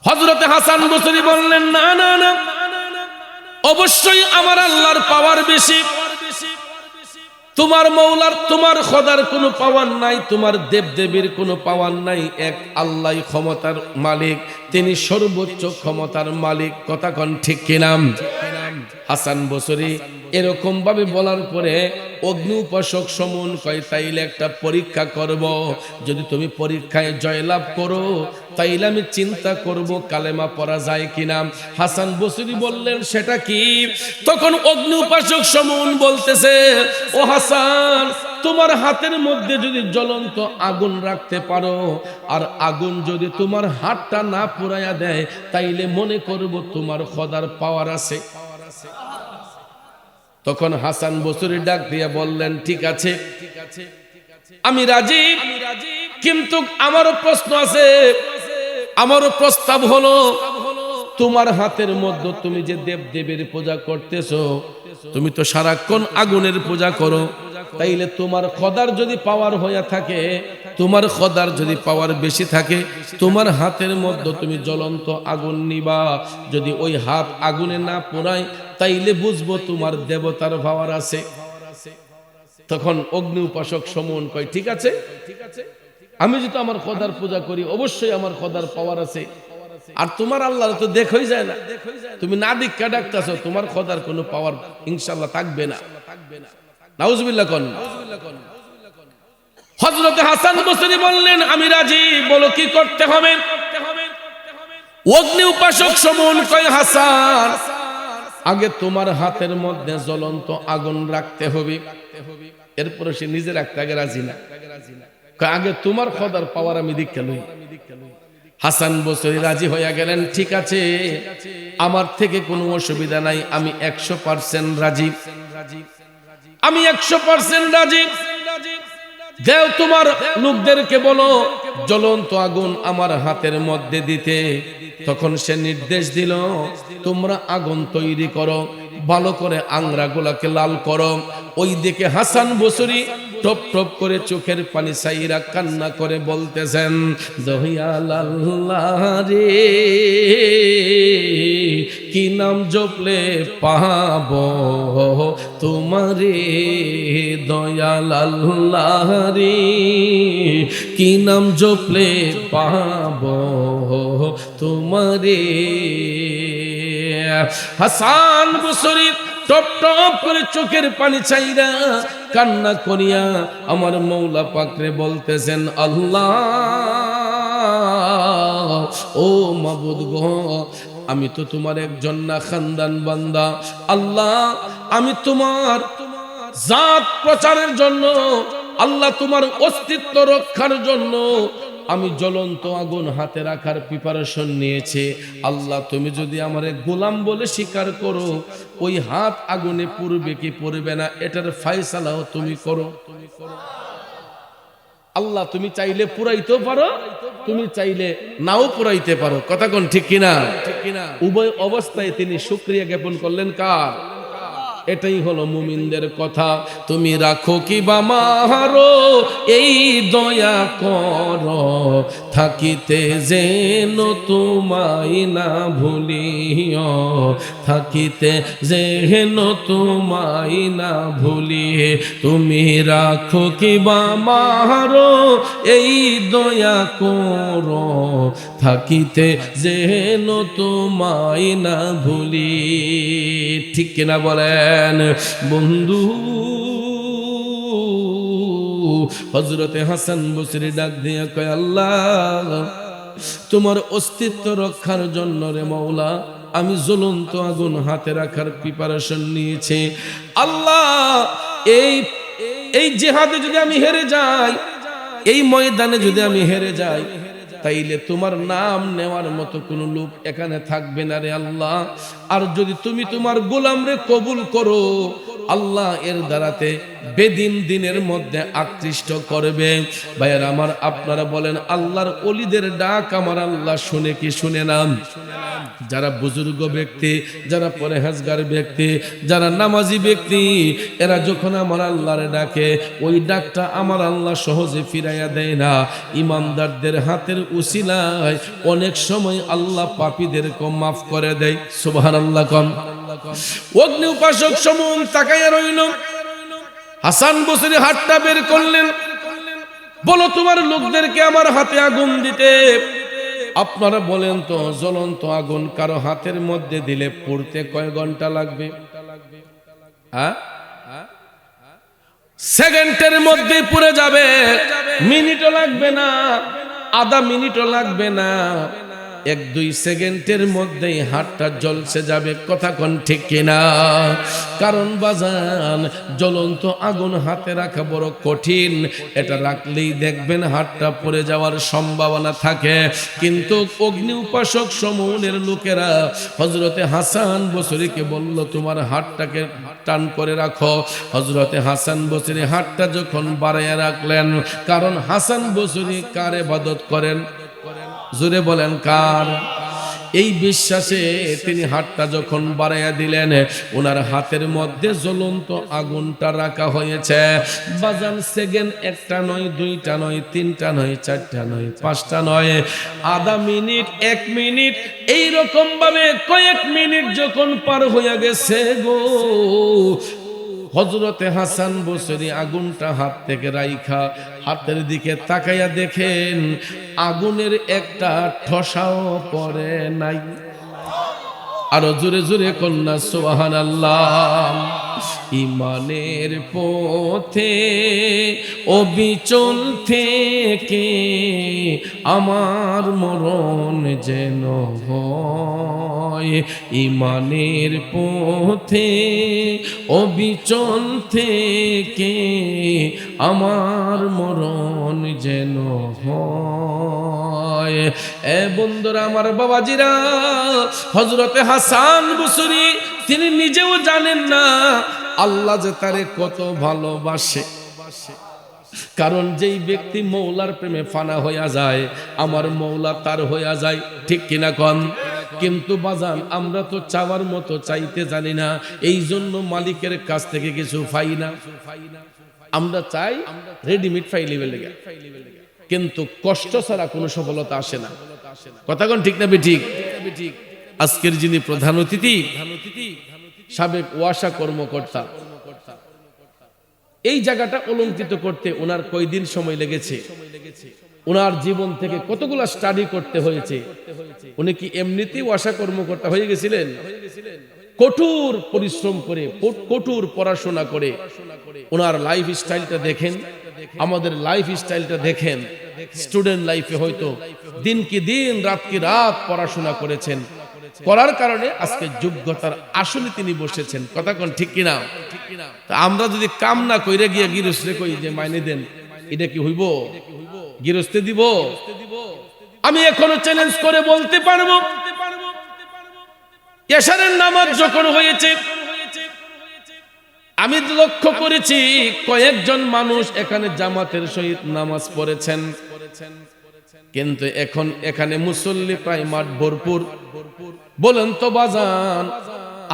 A: হযরতে হাসান বসরি বললেন, না না না, অবশ্যই আমার আল্লাহর পাওয়ার বেশি। তোমার মৌলার, তোমার খোদার কোনো পাওয়ার নাই, তোমার দেবদেবীর কোনো পাওয়ার নাই। এক আল্লাহ ক্ষমতার মালিক, তিনি সর্বোচ্চ ক্ষমতার মালিক। কথা কোন ঠিক কিনা? হাসান বসরি এরকম ভাবে বলার পরে অগ্নি উপাসক সমন কয়, তাইলে একটা পরীক্ষা করব, যদি তুমি পরীক্ষায় জয়লাভ করো তাইলে আমি চিন্তা করব কালেমা পড়া যায় কিনা। হাসান বসরি বললেন, সেটা কি? তখন অগ্নি উপাসক সমন বলতেছে, ও হাসান, তোমার হাতের মধ্যে যদি জ্বলন্ত আগুন রাখতে পারো, আর আগুন যদি তোমার হাতটা না পুড়াইয়া দেয়, তাইলে মনে করব তোমার খোদার পাওয়ার আছে। তখন হাসান বসরি ডাক দিয়ে বললেন, ঠিক আছে, আমি রাজি, কিন্তু আমারও প্রশ্ন আছে, আমারও প্রস্তাব হলো, তোমার হাতের মধ্যে তুমি যে দেবদেবীর পূজা করতেছো, তুমি তো সারাক্ষণ আগুনের পূজা করো, তাইলে তোমার খোদার যদি পাওয়ার হইয়া থাকে, তোমার খোদার যদি পাওয়ার বেশি থাকে, তোমার হাতের মধ্যে তুমি জ্বলন্ত আগুন নিবা, যদি ওই হাত আগুনে না পোড়ায়, তাইলে বুঝবো তোমার দেবতার পাওয়ার আছে। তখন অগ্নি উপাসক সমন কয়, ঠিক আছে, আমি যদি আমার খোদার পূজা করি, অবশ্যই আমার খোদার পাওয়ার আছে। আর তোমার আল্লাহ তো দেখই যায় না, তুমি না দীক্ষা ডাকতেছো, তোমার খোদার কোনো পাওয়ার ইনশাআল্লাহ থাকবে না। নাউজুবিল্লাহ কোন। হযরত হাসান বসরি বললেন, আমি রাজি, বলো কি করতে হবে? অগ্নি উপাসক সমন কয়, হাসান, আগে তোমার হাতের মধ্যে জ্বলন্ত আগুন রাখতে হবে। এরপরে সে নিজে রাখতে আগে রাজি না, আগে তোমার খোদার পাওয়ার আমি দীক্ষা লই। হাসান বসরি রাজি হইয়া গেলেন, ঠিক আছে, আমার থেকে কোনো অসুবিধা নাই, আমি 100% রাজি, আমি 100% রাজি। দেও তোমার লোকদেরকে বলো জ্বলন্ত আগুন আমার হাতের মধ্যে দিতে। তখন সে নির্দেশ দিল, তোমরা আগুন তৈরি করো, ভালো করে আংরাগুলাকে লাল করো। ওই দিকে হাসান বসরি টপ টপ করে চোখের পানি সাইরা কান্না করে বলতেছেন, দয়াল আল্লাহ রে, কি নাম জপলে পাবো তোমারে, দয়াল আল্লাহ রে, কি নাম জপলে পাবো তোমারে। হাসান বসরি টপ টপ করে চোখের পানি চাইরা কান্না করিয়া আমার মৌলা পাকরে বলতেছেন, আল্লাহ, ও মাবুদ গো, আমি তো তোমার একজন না খানদান বান্দা। আল্লাহ, আমি তোমার জাত প্রচারের জন্য, আল্লাহ তোমার অস্তিত্ব রক্ষার জন্য আমি জ্বলন্ত আগুন হাতে রাখার প্রিপারেশন নিয়েছে। আল্লাহ তুমি যদি আমারে গোলাম বলে স্বীকার করো, ওই হাত আগুনে পুড়বে কি পুড়বে না এটার ফয়সালাও তুমি করো। আল্লাহ তুমি চাইলে পুরাইতেও পারো, তুমি চাইলে নাও পুরাইতে পারো। কথা কোন ঠিক কিনা? উভয় অবস্থায় তিনি শুকরিয়া জ্ঞাপন করলেন কার? এটাই হলো মুমিনদের কথা। তুমি রাখো কি বা মাহারো এই দয়া কর, থাকিতে যেন তোমায় না ভুলিও, থাকিতে যেন তোমায় না ভুলিয়ে। তুমি রাখো কি বা মাহারো এই দয়া কর, থাকিতে যেন তোমায় না ভুলি। ঠিক কিনা বলেন বন্ধু? হযরতে হাসান বসরি ডাক দিয়ে কয়, আল্লাহ তোমার অস্তিত্ব রক্ষার জন্য রে মওলা আমি জ্বলন্ত আগুন হাতে রাখার প্রিপারেশন নিয়েছি। আল্লাহ এই জিহাদে যদি আমি হেরে যাই, এই ময়দানে যদি আমি হেরে যাই, তাইলে তোমার নাম নেওয়ার মতো কোনো লোক এখানে থাকবে না রে আল্লাহ। আর যদি তুমি তোমার গোলামরে কবুল করো, আল্লাহ এর দ্বারাতে বেদিন দিনের মধ্যে আকৃষ্ট করবে। ভাইয়ের আমার, আপনারা বলেন আল্লাহর ওলিদের ডাক আমার আল্লাহ শুনে কি শুনে না? যারা বুজুর্গ ব্যক্তি, যারা পরহেজগার ব্যক্তি, যারা নামাজি ব্যক্তি, এরা যখন আমার আল্লাহরে ডাকে, ওই ডাকটা আমার আল্লাহ সহজে ফিরাইয়া দেয় না। ইমানদারদের হাতের উসিলায় অনেক সময় আল্লাহ পাপীদেরকে মাফ করে দেয়। সুবহানাল্লাহ কম। অগ্নি উপাসক সমূহ তাকাইয়া রইল। হাসান বসরি হাতটা বের করলেন, বলো তোমার লোকদেরকে আমার হাতে আগুন দিতে। আপনারা বলেন তো, জ্বলন্ত আগুন কারো হাতের মধ্যে দিলে পুড়তে কয় ঘন্টা লাগবে? সেকেন্ডের মধ্যে পুড়ে যাবে, মিনিটও লাগবে না, আধা মিনিটও লাগবে না, 1-2 সেকেন্ডের মধ্যেই হাতটা জ্বলছে যাবে। কথা কোন ঠিক কিনা? কারণ বাজান, জ্বলন্ত আগুন হাতে রাখা বড় কঠিন। এটা রাখলেই দেখবেন হাতটা পড়ে যাওয়ার সম্ভাবনা থাকে। কিন্তু অগ্নি উপাসক সমূহের লোকেরা হযরতে হাসান বসরিকে বলল, তোমার হাতটাকে টান করে রাখো। হযরতে হাসান বসরি হাতটা যখন বাড়াইয়া রাখলেন, কারণ হাসান বসরি কার ইবাদত করেন? জোরে বলেন কার? এই বিশ্বাসে তিনি হাতটা যখন বাড়াইয়া দিলেন, ওনার হাতের মধ্যে জ্বলন্ত আগুনটা রাখা হয়েছে। বাজান সেকেন্ড একটা নয়, 2টা নয়, 3টা নয়, 4টা নয়, 5টা নয়, আধা মিনিট, 1 মিনিট, এইরকম ভাবে কয়েক মিনিট যখন পার হইয়া গেছে গো, হযরতে হাসান বসরি আগুনটা হাত থেকে রাইখা হাতের দিকে তাকাইয়া দেখেন আগুনের একটা ঠসাও পড়ে নাই। আরো জোরে জোরে কন্যা সুবহানাল্লাহ। ইমানের পথে অবিচল থেকে আমার মরণ যেন হয়, ইমানের পথে অবিচল থেকে আমার মরণ যেন হয়। এ বন্ধুরা আমার, বাবাজিরা, হযরতে হাসান বসরি তিনি নিজেও জানেন না আল্লাহ যে তারে কত ভালোবাসে। কারণ যেই ব্যক্তি মৌলার প্রেমে ফানা হইয়া যায়, আমার মৌলা তার হইয়া যায়। ঠিক কিনা কন? কিন্তু বাজান, আমরা তো চাওয়ার মতো চাইতে জানি না, এই জন্য মালিকের কাছ থেকে কিছু পাই না। আমরা চাই রেডিমেড ফাইলিবে লেগে, কিন্তু কষ্ট ছাড়া কোনো সফলতা আসে না। কথা কোন ঠিক না বেঠিক? আজকের যিনি প্রধান অতিথি, সাবেক ওয়াসা কর্মকর্তা, এই জায়গাটা অলঙ্কিত করতে ওনার কয়দিন সময় লেগেছে, ওনার জীবন থেকে কতগুলা স্টাডি করতে হয়েছে। উনি কি এমনিতেই ওয়াসা কর্মকর্তা হয়ে গেছিলেন? কঠোর পরিশ্রম করে, কঠোর পড়াশোনা করে ওনার লাইফ স্টাইলটা দেখেন, আমাদের লাইফ স্টাইলটা দেখেন। স্টুডেন্ট লাইফে হয়তো দিন কি দিন, রাত কি রাত পড়াশোনা করেছেন, করার কারণে আজকে যোগ্যতার আসনে তিনি বসেছেন। কথা কোন ঠিক কিনা? তা আমরা যদি কাম না কইরে গিয়া গৃহস্থে কই যে মাইনে দেন, এটা কি হইব? গৃহস্থে দিব? আমি এখনো চ্যালেঞ্জ করে বলতে পারবো, এশারের নামাজ যখন হয়েছে আমি লক্ষ্য করেছি কয়েকজন মানুষ এখানে জামাতের সহিত নামাজ পড়েছেন, কিন্তু এখন এখানে মুসল্লি প্রায় মাঠ ভরপুর। বলেন তো বাজান,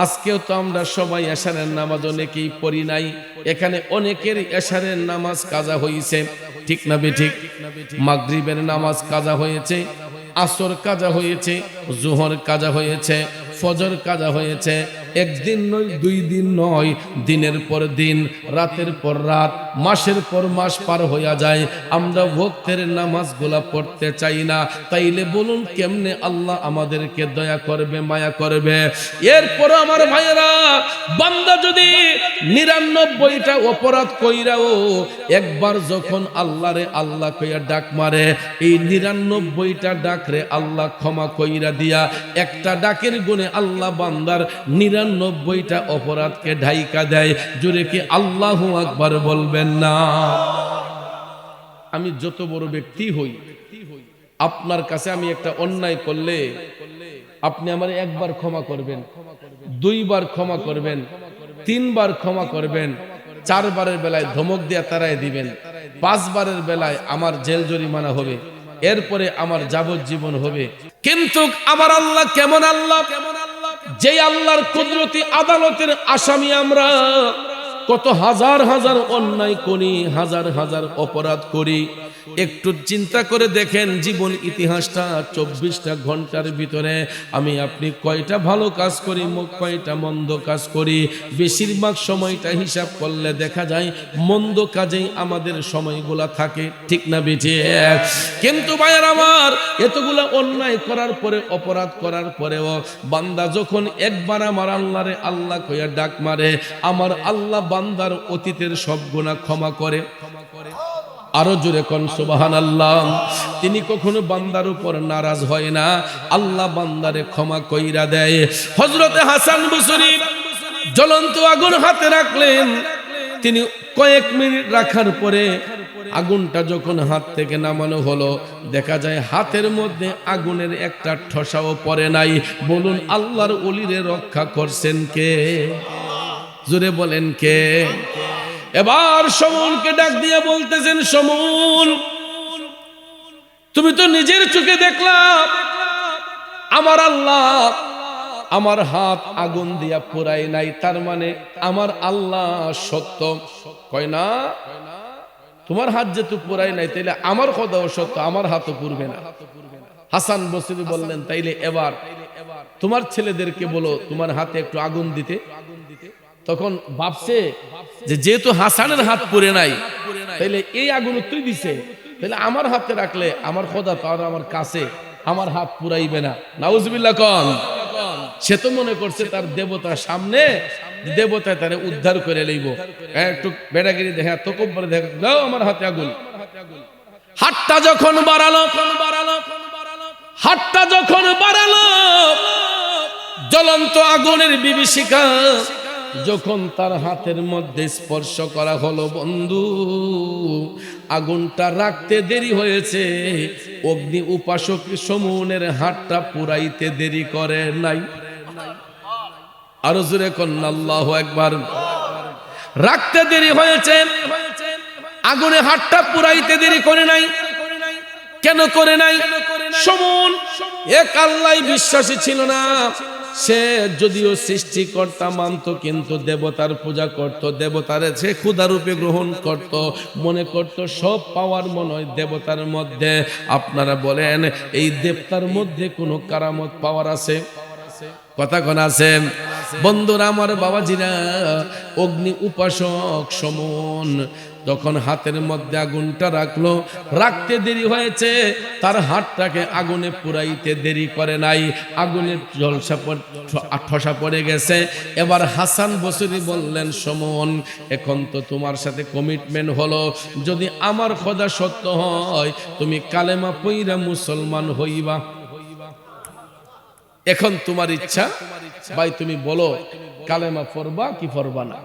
A: আজকেও তো আমরা সবাই এশারের নামাজ অনেকেই পড়ি নাই, এখানে অনেকের এশারের নামাজ কাজা হয়েছে, ঠিক না বেঠিক? মাগরিবের নামাজ কাজা হয়েছে, আসর কাজা হয়েছে, জোহর কাজা হয়েছে, ফজর কাজা হয়েছে। একদিন নয়, 2 দিন নয়, দিনের পর দিন, রাতের পর রাত, মাসের পর মাস পার হইয়া যায়, আমরা ওয়াক্তের নামাজগুলা পড়তে চাই না। তাইলে বলুন কেমনে আল্লাহ আমাদেরকে দয়া করবে, মায়া করবে? এরপর আমার ভাইয়েরা, বান্দা যদি 99টা অপরাধ কইরাও একবার যখন আল্লাহরে আল্লাহ কইয়া ডাক মারে, এই 99টা ডাকরে আল্লাহ ক্ষমা কইরা দিয়া একটা ডাকের গুণে আল্লাহ বান্দার 99টা অপরাধকে ঢাইকা দেয়। জোরে কি আল্লাহু আকবার বলবেন না? আমি যত বড় ব্যক্তি হই, আপনার কাছে আমি একটা অন্যায় করলে আপনি আমার একবার ক্ষমা করবেন, 2 বার ক্ষমা করবেন, 3 বার ক্ষমা করবেন, 4 বারের বেলায় ধমক দিয়া তাড়ায় দিবেন, 5 বারের বেলায় আমার জেল জরিমানা হবে, এরপরে আমার যাবজ্জীবন হবে। কিন্তু আমার আল্লাহ কেমন আল্লাহ, যে আল্লাহর কুদরতি আদালতের আসামি আমরা। কত হাজার হাজার অন্যায় করি, হাজার হাজার অপরাধ করি। একটু চিন্তা করে দেখেন জীবন ইতিহাসটা, 24টা ঘন্টার ভিতরে আমি আপনি কয়টা ভালো কাজ করি, কয়টা মন্দ কাজ করি। বেশিরভাগ সময়টা হিসাব করলে দেখা যায় মন্দ কাজেই আমাদের সময়গুলা থাকে, ঠিক না বেঁচে? কিন্তু ভাইয়ের আমার, এতগুলা অন্যায় করার পরে, অপরাধ করার পরেও বান্দা যখন একবার আমার আল্লাহরে আল্লাহ কইয়া ডাক মারে, আমার আল্লাহ বান্দার অতীতের সব গুনাহ ক্ষমা করে। আরো জোরে কোন সুবহানাল্লাহ। তিনি কখনো বান্দার উপর নারাজ হয় না, আল্লাহ বান্দারে ক্ষমা কইরা দেয়। হযরতে হাসান বসরি জ্বলন্ত আগুন হাতে রাখলেন, তিনি কয়েক মিনিট রাখার পরে আগুনটা যখন হাত থেকে নামানো হলো, দেখা যায় হাতের মধ্যে আগুনের একটা ঠসাও পড়ে নাই। বলুন আল্লাহর ওলিরে রক্ষা করছেন কে? জোরে বলেন কে? এবার সমুনকে ডাক দিয়ে বলতেছেন, সমুন, তুমি তো নিজের চোখে দেখলা আমার আল্লাহ আমার হাত আগুন দিয়া পুরাই নাই, তার মানে আমার আল্লাহ সত্য। কয় না, তোমার হাত যেহেতু পুরাই নাই, তাইলে আমার খোদাও সত্য, আমার হাতও পুরবে না। হাসান বসরি বললেন, তাইলে এবার তোমার ছেলেদেরকে বলো তোমার হাতে একটু আগুন দিতে। তখন ভাবছে যে যেহেতু হাসানের হাত পুড়ে নাই, তাইলে এই আগুন তুই দিছে, তাহলে আমার হাতে রাখলে আমার খোদা তো আর আমার কাছে, আমার হাত পুরাইবে না। নাউজুবিল্লাহ কন। সে তো মনে করছে তার দেবতার সামনে, দেবতা তারে উদ্ধার করে লইব। একটু বেড়াগিরি দেখা, তকব্বর দেখা, দাও আমার হাতে আগুন। হাতটা যখন বাড়ালো, হাতটা যখন বাড়ালো, জ্বলন্ত আগুনের বিভীষিকা যখন তার হাতের মধ্যে স্পর্শ করা হলো, বন্ধু আগুনটা রাখতে দেরি হয়েছে, অগ্নি উপাসক সমুনের হাতটা পুরাইতে দেরি করে নাই। আরো জোরে কন্না আল্লাহু আকবার। রাখতে দেরি হয়েছে, আগুনে হাতটা পুরাইতে দেরি করে নাই। কেন করে নাই? সমুন এক আল্লাহ বিশ্বাসী ছিল না। সে যদিও সৃষ্টিকর্তা মানত, কিন্তু দেবতার পূজা করত, দেবতার সে ক্ষুধারূপে গ্রহণ করত, মনে করত সব পাওয়ার মনে হয় দেবতার মধ্যে। আপনারা বলেন এই দেবতার মধ্যে কোনো কারামত পাওয়ার আছে? কথা কোন আছে? বন্ধুরা আমার, বাবাজিরা, অগ্নি উপাসক সমন যখন হাতের মধ্যে আগুনটা রাখলো, রাখতে দেরি হয়েছে, তার হাতটাকে আগুনে পুরাইতে দেরি করে নাই, আগুনের জলসা ঠসা পড়ে গেছে। এবার হাসান বসরি বললেন, সমন এখন তো তোমার সাথে কমিটমেন্ট হলো, যদি আমার খোদা সত্য হয় তুমি কালেমা পইরা মুসলমান হইবা। এখন তোমার ইচ্ছা ভাই, তুমি বলো কালেমা পড়বা কি পড়বা না।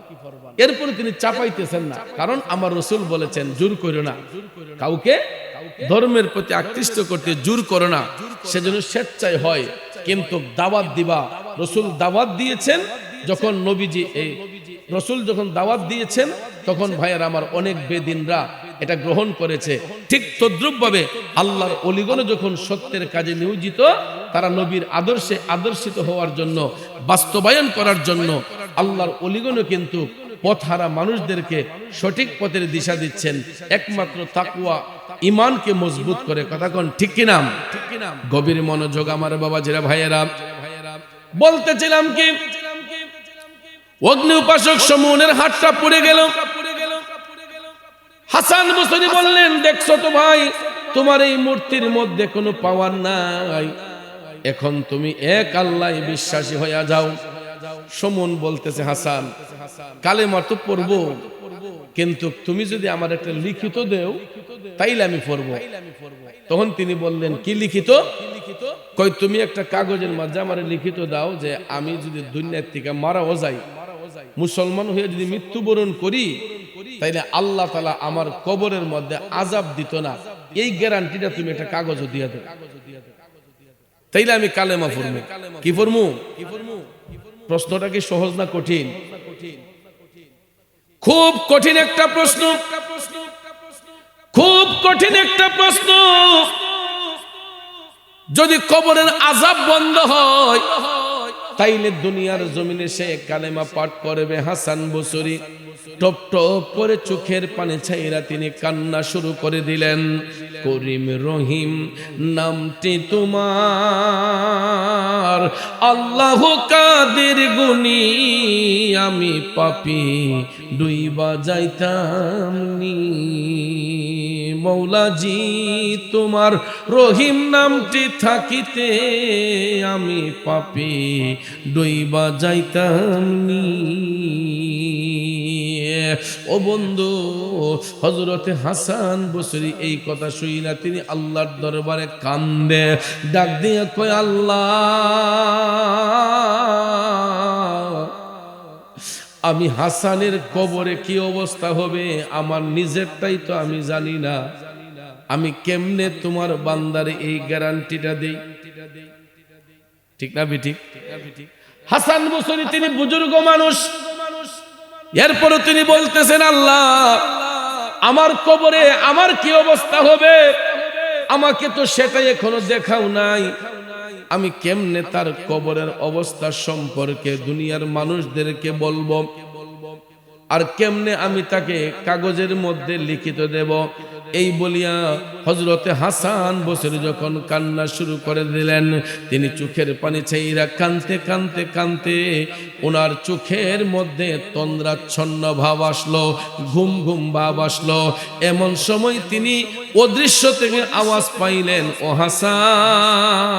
A: এরপরে তিনি চাপাইতেছেন না, কারণ আমার রাসূল বলেছেন জোর করো না, কাউকে ধর্মের প্রতি আকৃষ্ট করতে জোর করো না, সেজন্য স্বেচ্ছায় হয়। কিন্তু দাওয়াত দিবা, রাসূল দাওয়াত দিয়েছেন। যখন নবীজি এই রাসূল যখন দাওয়াত দিয়েছেন, তখন ভাইয়ের আমার অনেক বেদিনরা এটা গ্রহণ করেছে। ঠিক তদ্রুপ ভাবে আল্লাহর ওলিগণ যখন সত্যের কাজে নিয়োজিত, তারা নবীর আদর্শে আদর্শিত হওয়ার জন্য, বাস্তবায়ন করার জন্য আল্লাহর ওলিগণও কিন্তু পথহারা মানুষদেরকে সঠিক পথের দিশা দিচ্ছেন, একমাত্র তাকওয়া ঈমানকে মজবুত করে। কথা কোন ঠিক কি না? গভীর মনোযোগ আমার বাবা যারা ভাইয়েরা, বলতেছিলাম কি অগ্নি উপাসক সমুনের হাতটা পুড়ে গেল। হাসান বসরি বললেন, দেখছো তো ভাই, তোমার এই মূর্তির মধ্যে কোনো পাওয়ার নাই, এখন তুমি এক আল্লাহ বিশ্বাসী হইয়া যাও। সমুন বলতেছে, হাসান কালেমা তো পড়বো, কিন্তু তুমি যদি আমার একটা লিখিত দেও তাইলে আমি পড়বো। তখন তিনি বললেন, কি লিখিত? কই তুমি একটা কাগজের মাঝে আমার লিখিত দাও যে আমি যদি দুনিয়ার থেকে মারাও যাই, মুসলমান হয়ে যদি মৃত্যুবরণ করি, তাইলে আল্লাহ তাআলা আমার কবরের মধ্যে আযাব দিত না, এই গ্যারান্টিটা তুমি একটা কাগজও দিয়ে দাও, তাইলে আমি কালেমা পড়বো। কি পড়বো? প্রশ্নটা কি সহজ না কঠিন? খুব কঠিন একটা প্রশ্ন, খুব কঠিন একটা প্রশ্ন। যদি কবরের আযাব বন্ধ হয়, তাইলে দুনিয়ার জমিনে সে কালেমা পাঠ করবে। হাসান বসরি টপ টপ করে চোখের পানি ছাইরা তিনি কান্না শুরু করে দিলেন। করিম রহিম নামটি তোমার, আল্লাহ কাদের গুনি, আমি পাপী ডুইবা যাইতাম নি। মৌলাজি তোমার রহিম নামটি থাকিতে, আমি পাপী ডুইবা যাইতাম নি। ও বন্ধু, হযরতে হাসান বসরি এই কথা শুইলা তিনি আল্লাহর দরবারে কান্দে, ডাক দিয়ে কয়, আল্লাহ, আমি হাসানের কবরে কি অবস্থা হবে আমার নিজেরটাই তো আমি জানি না, আমি কেমনে তোমার বান্দারে এই গ্যারান্টিটা দেই? ঠিক না বেঠিক? হাসান বসরি তিনি বুজুর্গ মানুষ, এরপরও তিনি বলতেছেন, আল্লাহ, আমার কবরে আমার কি অবস্থা হবে, আমাকে তো সেটাই এখনো দেখাও নাই, আমি কেমনে তার কবরের অবস্থা সম্পর্কে দুনিয়ার মানুষদেরকে বলবো, আর কেমনে আমি তাকে কাগজের মধ্যে লিখিত দেব? এই বলিয়া হযরতে হাসান বসরি যখন কান্না শুরু করে দিলেন, তিনি চোখের পানি ছাইরা কাঁদতে কাঁদতে কাঁদতে ওনার চোখের মধ্যে তন্দ্রাচ্ছন্ন ভাব আসলো, ঘুম ঘুম ভাব আসলো। এমন সময় তিনি অদৃশ্য থেকে আওয়াজ পাইলেন, ও হাসান,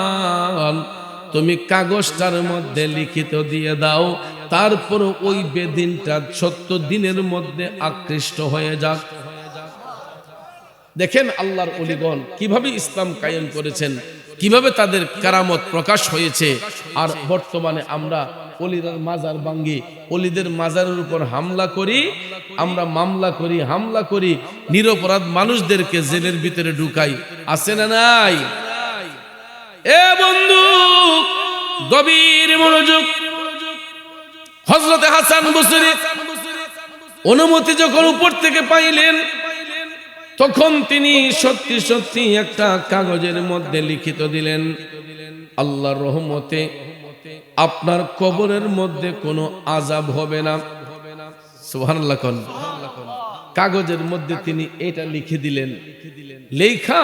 A: তুমি কাগজটার মধ্যে লিখিত দিয়ে দাও, তারপর ওই বেদিনটা ৭০ দিনের মধ্যে আকৃষ্ট হয়ে যাক। দেখেন আল্লাহর ওলিগণ কিভাবে ইসলাম কায়েম করেছেন, কিভাবে তাদের কারামত প্রকাশ হয়েছে। আর বর্তমানে আমরা ওলিদের মাজার ভাঙ্গি, ওলিদের মাজারের উপর হামলা করি, আমরা মামলা করি, হামলা করি, নিরপরাধ মানুষদেরকে জেলের ভিতরে ঢুকাই। আছে না নাই? এ বন্ধু, গভীর মনোযোগ। হযরতে হাসান বসরি অনুমতি যখন উপর থেকে পাইলেন, তখন তিনি সত্যি সত্যি একটা কাগজের মধ্যে লিখিত দিলেন, আল্লাহর রহমতে আপনার কবরের মধ্যে কোনো আযাব হবে না। সুবহানাল্লাহ। কাগজের মধ্যে তিনি এটা লিখে দিলেন। লেখা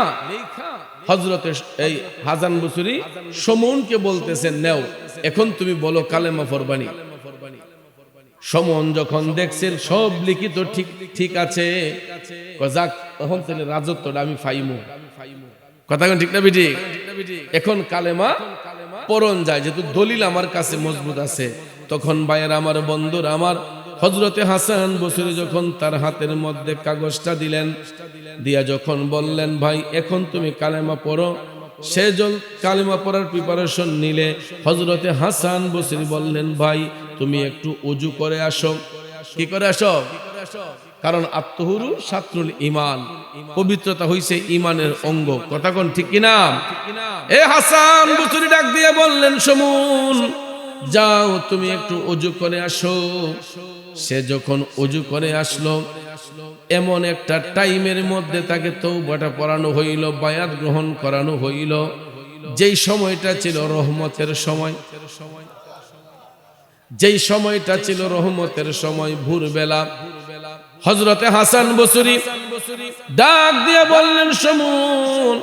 A: হযরতে এই হাসান বসরি সমুনকে বলতেছেন, নেও এখন তুমি বলো কালেমা পড়বানি। সমন যখন দেখছেন সব লিখিত ঠিক ঠিক আছে, যাক তখন তাহলে রাজত্বটা আমি পাইমু। কথা ঠিক না বেটি? এখন কালেমা পড়ন যায়, যেহেতু দলিল আমার কাছে মজবুত আছে। তখন ভাইয়ের আমার, বন্ধুর আমার, হযরতে হাসান বসরি যখন তার হাতের মধ্যে কাগজটা দিলেন, দিয়া যখন বললেন, ভাই এখন তুমি কালেমা পড়ো, সে জল কালেমা পড়ার প্রিপারেশন নিলে হযরতে হাসান বসরি বললেন, ভাই তুমি একটু ওযু করে আসো। কি করে আসো? কারণ আত্মহুরু শাত্রুল ঈমান, পবিত্রতা হইছে ঈমানের অঙ্গ। কথা কোন ঠিক কিনা? এ হাসান বসরি ডাক দিয়ে বললেন, শুনুন, যাও তুমি একটু ওযু করে আসো। সে যখন ওযু করে আসলো, এমন একটা টাইমের মধ্যে তাকে তওবাটা পড়ানো হইল, বায়াত গ্রহণ করানো হইল, যেই সময়টা ছিল রহমতের সময়। যেই সময়টা ছিল রহমতের সময়, ভোরবেলা। হযরতে হাসান বসরি ডাক দিয়ে বললেন, শুনুন,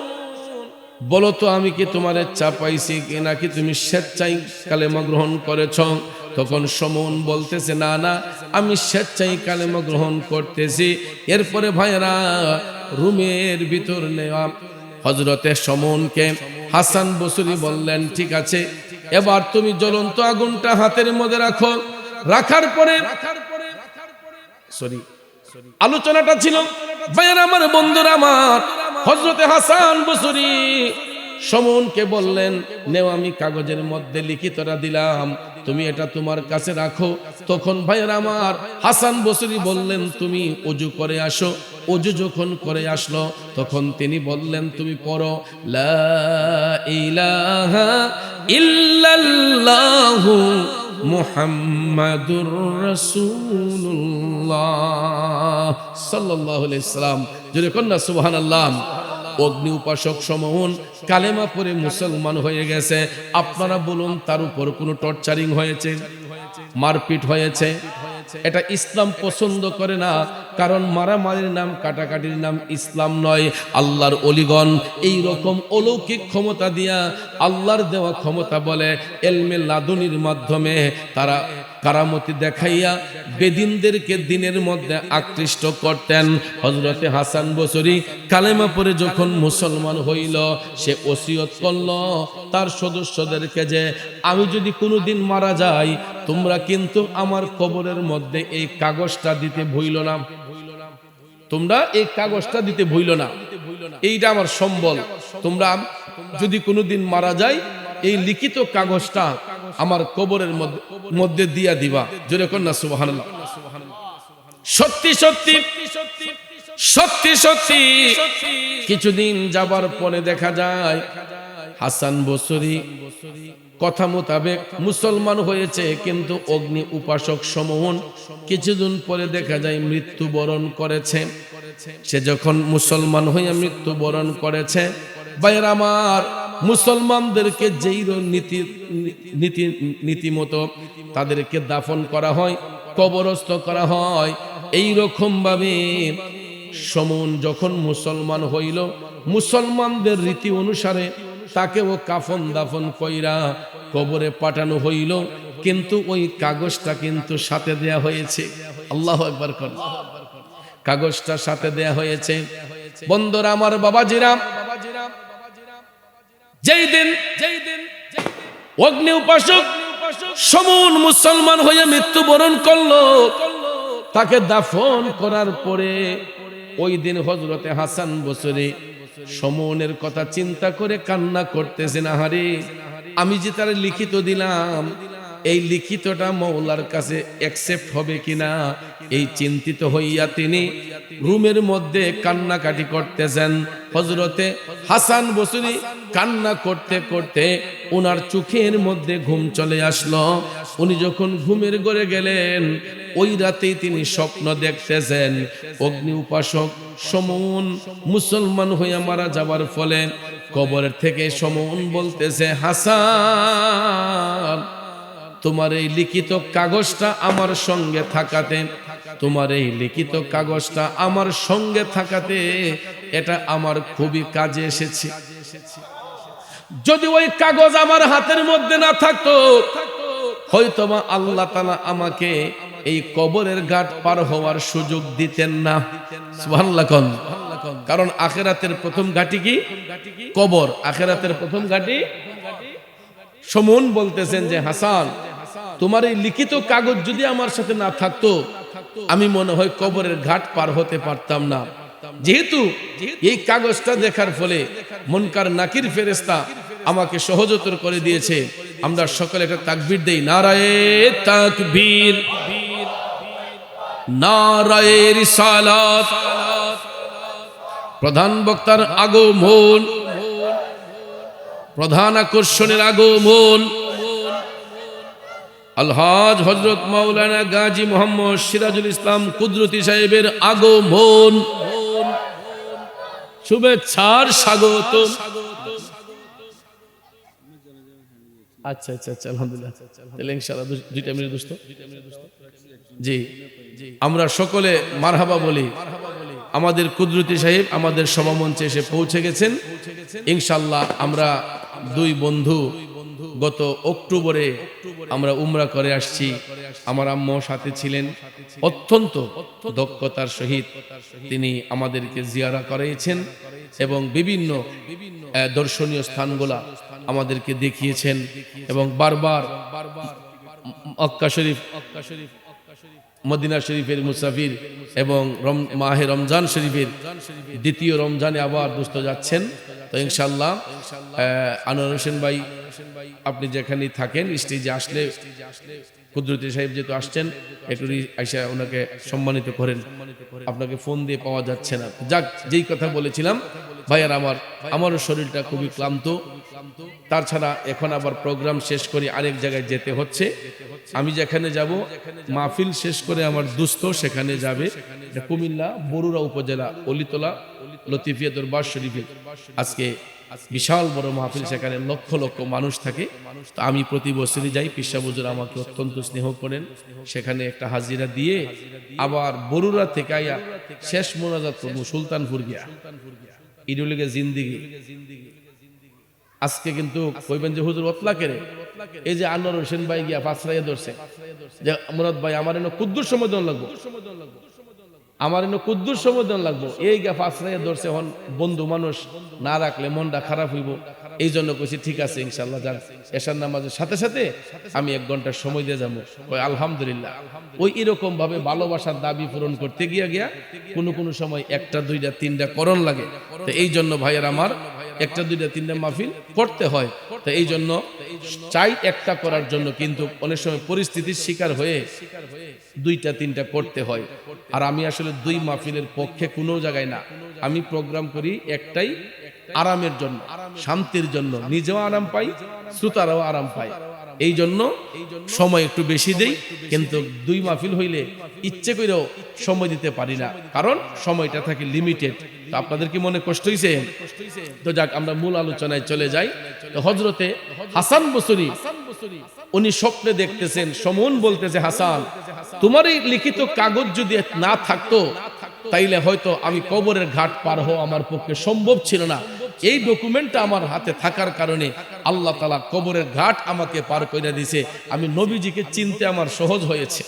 A: বলো তো আমি কি তোমারে চাপাইছি নাকি তুমি স্বেচ্ছায় কালেমা গ্রহণ করেছ? তখন সমন বলতেছে, না না, আমি স্বেচ্ছায় কালেমা গ্রহণ করতেছি। এরপরে ভাইরা রুমের ভিতর নেওয়া হযরতে সমনকে হাসান বসরি বললেন, ঠিক আছে, এবার তুমি জ্বলন্ত আগুনটা হাতের মধ্যে রাখো। রাখার পরে আলোচনাটা ছিল, ভাইরা আমার, বন্ধুরা আমার, হযরতে হাসান বসরি সমনকে বললেন, নেও, আমি কাগজের মধ্যে লিখিতটা দিলাম, তুমি এটা তোমার কাছে রাখো। তখন ভাইরা আমার হাসান বসরি বললেন, তুমি ওযু করে আসো। ওযু যখন করে আসলো, তখন তিনি বললেন, তুমি পড়ো লা ইলাহা ইল্লাল্লাহু মুহাম্মাদুর রাসূলুল্লাহ সাল্লাল্লাহু আলাইহি সাল্লাম। জোরে কন্না সুবহানাল্লাহ। অগ্নি উপাসক সমন কালেমা পড়ে মুসলমান হয়ে গেছে। আপনারা বলুন, তার উপর কোনো টর্চারিং হয়েছে? মারপিট হয়েছে? এটা ইসলাম পছন্দ করে না, কারণ মারামারির নাম, কাটাকাটির নাম ইসলাম নয়। আল্লাহর ওলিগণ এই রকম অলৌকিক ক্ষমতা দিয়া, আল্লাহর দেওয়া ক্ষমতা বলে এলমে লাদুনির মাধ্যমে তারা কারামতি দেখাইয়া বেদিনদেরকে দিনের মধ্যে আকৃষ্ট করতেন। হযরতে হাসান বসরি কালেমা পড়ে যখন মুসলমান হইল, সে ওসিয়ত করল তার সদস্যদেরকে যে, আমি যদি কোনোদিন মারা যাই, তোমরা কিন্তু আমার কবরের মধ্যে এই কাগজটা দিতে ভুইল না। তোমরা এই কাগজটা দিতে ভুইল না, এইটা আমার সম্বল। তোমরা যদি কোনোদিন মারা যায়, এই লিখিত কাগজটা আমার কবরের মধ্যে দিয়া দিবা। জোরে কন্না সুবহানাল্লাহ। সত্যি সত্যি সত্যি সত্যি কিছুদিন যাবার পরে দেখা যায় হাসান বসরি কথা মোতাবেক মুসলমান হয়েছে, কিন্তু অগ্নি উপাসক সমন কিছুদিন পরে দেখা যায় মৃত্যুবরণ করেছে। সে যখন মুসলমান হয়ে মৃত্যুবরণ করেছে, ভাইরা আমার, মুসলমানদেরকে যেই নীতি মতো তাদেরকে দাফন করা হয়, কবরস্থ করা হয়, এই রকম ভাবে সমন যখন মুসলমান হইল, মুসলমানদের রীতি অনুসারে তাকেও কাফন দাফন কইরা কবরে পাঠানো হইল, কিন্তু ওই কাগজটা কিন্তু সাথে দেয়া হয়েছে। আল্লাহু আকবার কর। কাগজটা সাথে দেয়া হয়েছে। বন্ধুরা আমার, বাবাজিরা, যেই দিন অগ্নি উপাসক সমন মুসলমান হয়ে মৃত্যুবরণ করলো, তাকে দাফন করার পরে ওই দিন হযরতে হাসান বসরি সমনের কথা চিন্তা করে কান্না করতেছেন, আহারে, আমি যে তার লিখিত দিলাম, এই লিখিতটা মওলার কাছে অ্যাকসেপ্ট হবে কিনা, এই চিন্তিত হইয়া তিনি রুমের মধ্যে কান্নাকাটি করতেছেন। হযরতে হাসান বসরি কান্না করতে করতে ওনার চোখের মধ্যে ঘুম চলে আসলো। উনি যখন ঘুমের ঘরে গেলেন, ওই রাতেই তিনি স্বপ্ন দেখতেছেন অগ্নি উপাসক সমন মুসলমান হইয়া মারা যাবার ফলে কবরের থেকে সমন বলতেছে, হাসান, তোমার এই লিখিত কাগজটা আমার সঙ্গে থাকাতে, তোমার এই লিখিত কাগজটা আমার সঙ্গে থাকাতে এটা আমার খুবই কাজে এসেছে। যদি ওই কাগজ আমার হাতের মধ্যে না থাকতো, হয়তোবা আল্লাহ তাআলা আমাকে এই কবরের ঘাট পার হওয়ার সুযোগ দিতেন না। সুবহানাল্লাহ। কারণ আখিরাতের প্রথম ঘাটি কি? কবর। আখিরাতের প্রথম ঘাটি। সমন বলতেছেন যে, হাসান, তোমার এই লিখিত কাগজ যদি আমার সাথে না থাকতো, আমি মনে হয় কবরের ঘাট পার হতে পারতাম না। যেহেতু এই কাগজটা দেখার ফলে মুনকার নাকির ফেরেশতা আমাকে সহজতর করে দিয়েছে, আমরা সকলে একটা তাকবীর দেই, নারায়ে তাকবীর, নারায়ে রিসালাত। প্রধান বক্তার আগমন, প্রধান আকর্ষণের আগমন, আলহাজ হযরত মাওলানা গাজী মোহাম্মদ সিরাজুল ইসলাম কুদরতি সাহেবের আগমন, শুভেচ্ছার স্বাগত। আচ্ছা আচ্ছা আচ্ছা, আলহামদুলিল্লাহ, তাহলে ইনশাআল্লাহ 2 মিনিট দোস্ত। জি, আমরা সকলে মারহাবা বলি। আমাদের কুদরতি সাহেব আমাদের সভামঞ্চে এসে পৌঁছে গেছেন ইনশাআল্লাহ। আমরা 2 বন্ধু গত অক্টোবরে আমরা উমরা করে আসছি। আমার আম্মু সাথে ছিলেন, অত্যন্ত দক্ষতার সহিত তিনি আমাদেরকে জিয়ারা করিয়েছেন এবং বিভিন্ন দর্শনীয় স্থানগুলা আমাদেরকে দেখিয়েছেন এবং বারবার মক্কা শরীফ, মদিনা শরীফের মুসাফির এবং মাহে রমজান শরীফের দ্বিতীয় রমজানে আবার দোস্ত যাচ্ছেন। তো ইনশাআল্লাহ আনোয়ার হোসেন ভাই, আপনি যেখানে থাকেন স্টেজে আসলে কুদরতি সাহেব যেহেতু আসছেন, একটু আইসা ওনাকে সম্মানিত করেন। আপনাকে ফোন দিয়ে পাওয়া যাচ্ছে না। যাক, যেই কথা বলেছিলাম ভাইয়ার, আমারও শরীরটা খুবই ক্লান্ত। তাছাড়া এখন আবার প্রোগ্রাম শেষ করে আরেক জায়গায় যেতে হচ্ছে। আমি যেখানে যাব, মাহফিল শেষ করে আমার দুস্থ সেখানে যাবে, কুমিল্লা বরুড়া উপজেলা অলিতলা লতিফিয়া দরবার শরীফে। আজকে বিশাল বড় মাহফিল, সেখানে লক্ষ লক্ষ মানুষ থাকে। তো আমি প্রতি বছরই যাই, পিসা হুজুর আমাকে অত্যন্ত স্নেহ করেন। সেখানে একটা হাজিরা দিয়ে আবার বরুড়া থেকে আইয়া শেষ মোনাজাত করবো সুলতানপুর গিয়া, ইডুলিগে জিন্দিগি। আজকে কিন্তু কইবেন যে হুজুর অতলা কেড়ে, এই যে আনোয়ার হোসেন ভাই গিয়া পাঁচরাইয়া ধরছে যে মুরাদ ভাই আমার এনে কুদ্দুর সম্বোধন লাগবো, আমার এনে কুদ্দুর সম্বোধন লাগবো, এই গিয়া পাঁচরাইয়া ধরছে। হন বন্ধু মানুষ না রাখলে মনটা খারাপ হইব, এই জন্য কইছি ঠিক আছে ইনশাআল্লাহ যান, এশার নামাজের সাথে সাথে আমি 1 ঘন্টা সময় দিয়ে যাবো। ওই আলহামদুলিল্লাহ, ওই এরকম ভাবে ভালোবাসার দাবি পূরণ করতে গিয়া কোনো সময় 1টা 2টা 3টা করণ লাগে। তো এই জন্য ভাইয়ের আমার 1টা 2টা 3টা মাহফিল করতে হয়। তো এই জন্য চাই একটা করার জন্য, কিন্তু অনেক সময় পরিস্থিতির শিকার হয়ে 2টা 3টা করতে হয়। আর আমি আসলে 2 মাহফিলের পক্ষে কোনো জায়গায় না। আমি প্রোগ্রাম করি একটাই, আরামের জন্য, শান্তির জন্য, নিজেও আরাম পাই, শ্রোতারাও আরাম পায়। এই জন্য সময় একটু বেশি দেই, কিন্তু 2 মাহফিল হইলে ইচ্ছে করেও সময় দিতে পারি না, কারণ সময়টা থাকে লিমিটেড। তো আপনাদের কি মনে কষ্ট হইছে? তো যাক, আমরা মূল আলোচনায় চলে যাই। তো হযরতে হাসান বসরি উনি স্বপ্নে দেখতেছেন, সমন বলতেছে, হাসান তোমার এই লিখিত কাগজ যদি না থাকতো তাইলে হয়তো আমি কবরের ঘাট পার হওয়া আমার পক্ষে সম্ভব ছিল না। এই ডকুমেন্টটা আমার হাতে থাকার কারণে আল্লাহ তাআলা কবরের ঘাট আমাকে পার করে দিয়েছে। আমি নবীজিকে চিনতে আমার সহজ হয়েছে,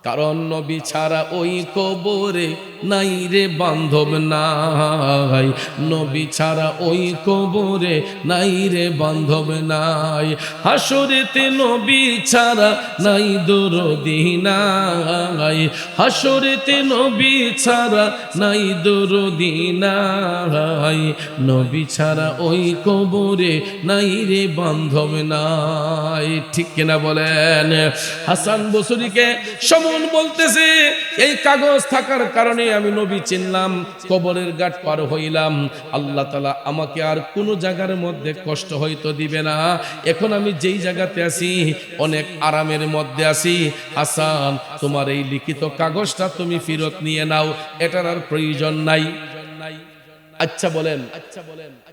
A: কারণ নবী ছাড়া ওই কবরে নাই রে বান্ধব নাই, নবী ছাড়া ওই কবরে নাই রে বান্ধব নাই। হাসরেতে নবী ছাড়া নাই দরদি নাই, হাসরেতে নবী ছাড়া নাই দরদি নাই, নবী ছাড়া ওই কবরে নাই রে বান্ধব নাই। ঠিক কিনা বলেন? হাসান বসরিকে সমন বলতেছে, এই কাগজ থাকার কারণে আমি নবী চিনলাম, কবরের ঘাট পার হইলাম। আল্লাহ তাআলা আমাকে আর কোনো জায়গার মধ্যে কষ্ট হয়তো দিবে না। এখন আমি যেই জায়গাতে আছি অনেক আরামের মধ্যে আছি। হাসান, তোমার এই লিখিত কাগজটা তুমি ফেরত নিয়ে নাও, এটার আর প্রয়োজন নাই। আচ্ছা বলেন,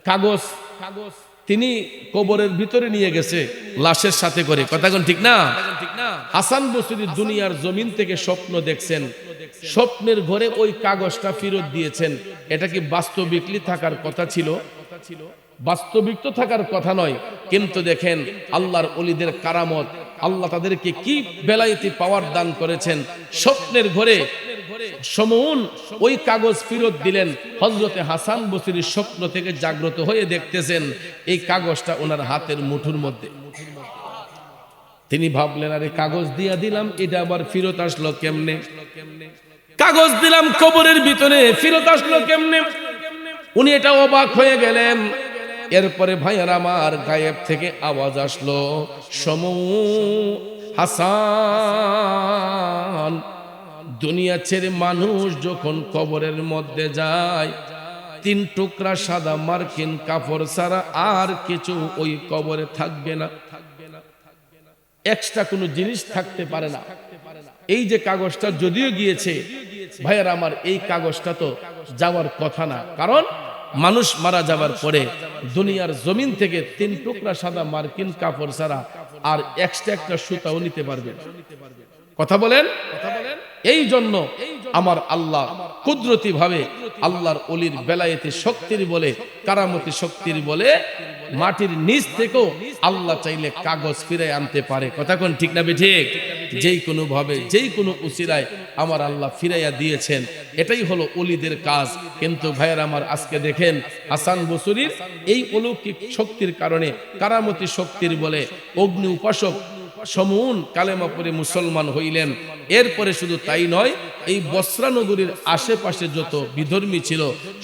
A: কাগজ তিনি কবরের ভিতরে নিয়ে গেছে লাশের সাথে করে, কথা কোন ঠিক না? হাসান বসরি দুনিয়ার জমিন থেকে স্বপ্ন দেখছেন, স্বপ্নের ঘরে ওই কাগজটা ফেরত দিয়েছেন। এটা কি বাস্তবিকলি থাকার কথা ছিল? বাস্তবিক তো থাকার কথা নয়, কিন্তু দেখেন আল্লাহর ওলিদের কারামত, আল্লাহ তাদেরকে কি বেলায়েতি পাওয়ার দান করেছেন। স্বপ্নের ঘরে সমন ওই কাগজ ফেরত দিলেন। হযরতে হাসান বসরি স্বপ্ন থেকে জাগ্রত হয়ে দেখতেছেন এই কাগজটা ওনার হাতের মুঠোর মধ্যে। তিনি ভাবলেন, আরে কাগজ দিয়া দিলাম, এটা আবার ফেরত আসলো কেমনে? কাগজ দিলাম কবরের ভিতরে, ফেরত আসলো কেমনে? উনি এটা অবাক হয়ে গেলেন। এরপরে ভাইয়ার আমার গায়েব থেকে আওয়াজ আসলো, সমু হাসান, দুনিয়া ছেড়ে মানুষ যখন কবরের মধ্যে যায়, 3 টুকরা সাদা মার্কিন কাপড় ছাড়া আর কিছু ওই কবরে থাকবে না, এক্সট্রা কোনো জিনিস থাকতে পারে না। এই যে কাগজটা যদিও গিয়েছে ভাইয়ার আমার, এই কাগজটা তো যাওয়ার কথা না, কারণ মানুষ মারা যাবার পরে দুনিয়ার জমিন থেকে 3 টুকরা সাদা মার্কিন কাপড় ছাড়া আর এক্সট্রা একটা সুতাও নিতে পারবে না। কথা বলেন। এই জন্য আমার আল্লাহ কুদরতি ভাবে আল্লাহর ওলির বেলায়েতি শক্তির বলে, কারামতি শক্তির বলে মাটির নিচ থেকেও আল্লাহ চাইলে কাগজ ফিরে আনতে পারে। কথা কোন ঠিক না ঠিক? যেই কোনো ভাবে যেই কোনো উসিলায় আমার আল্লাহ ফিরাইয়া দিয়েছেন, এটাই হলো ওলিদের কাজ। কিন্তু ভাইয়ের আমার, আজকে দেখেন হাসান বসরির এই অলৌকিক শক্তির কারণে, কারামতি শক্তির বলে অগ্নি উপাসক সমুন কালেমা পড়ে মুসলমান হইলেন। এরপরে শুধু তাই নয়, এই বসরা নগরীর আশেপাশে যত বিধর্মী ছিল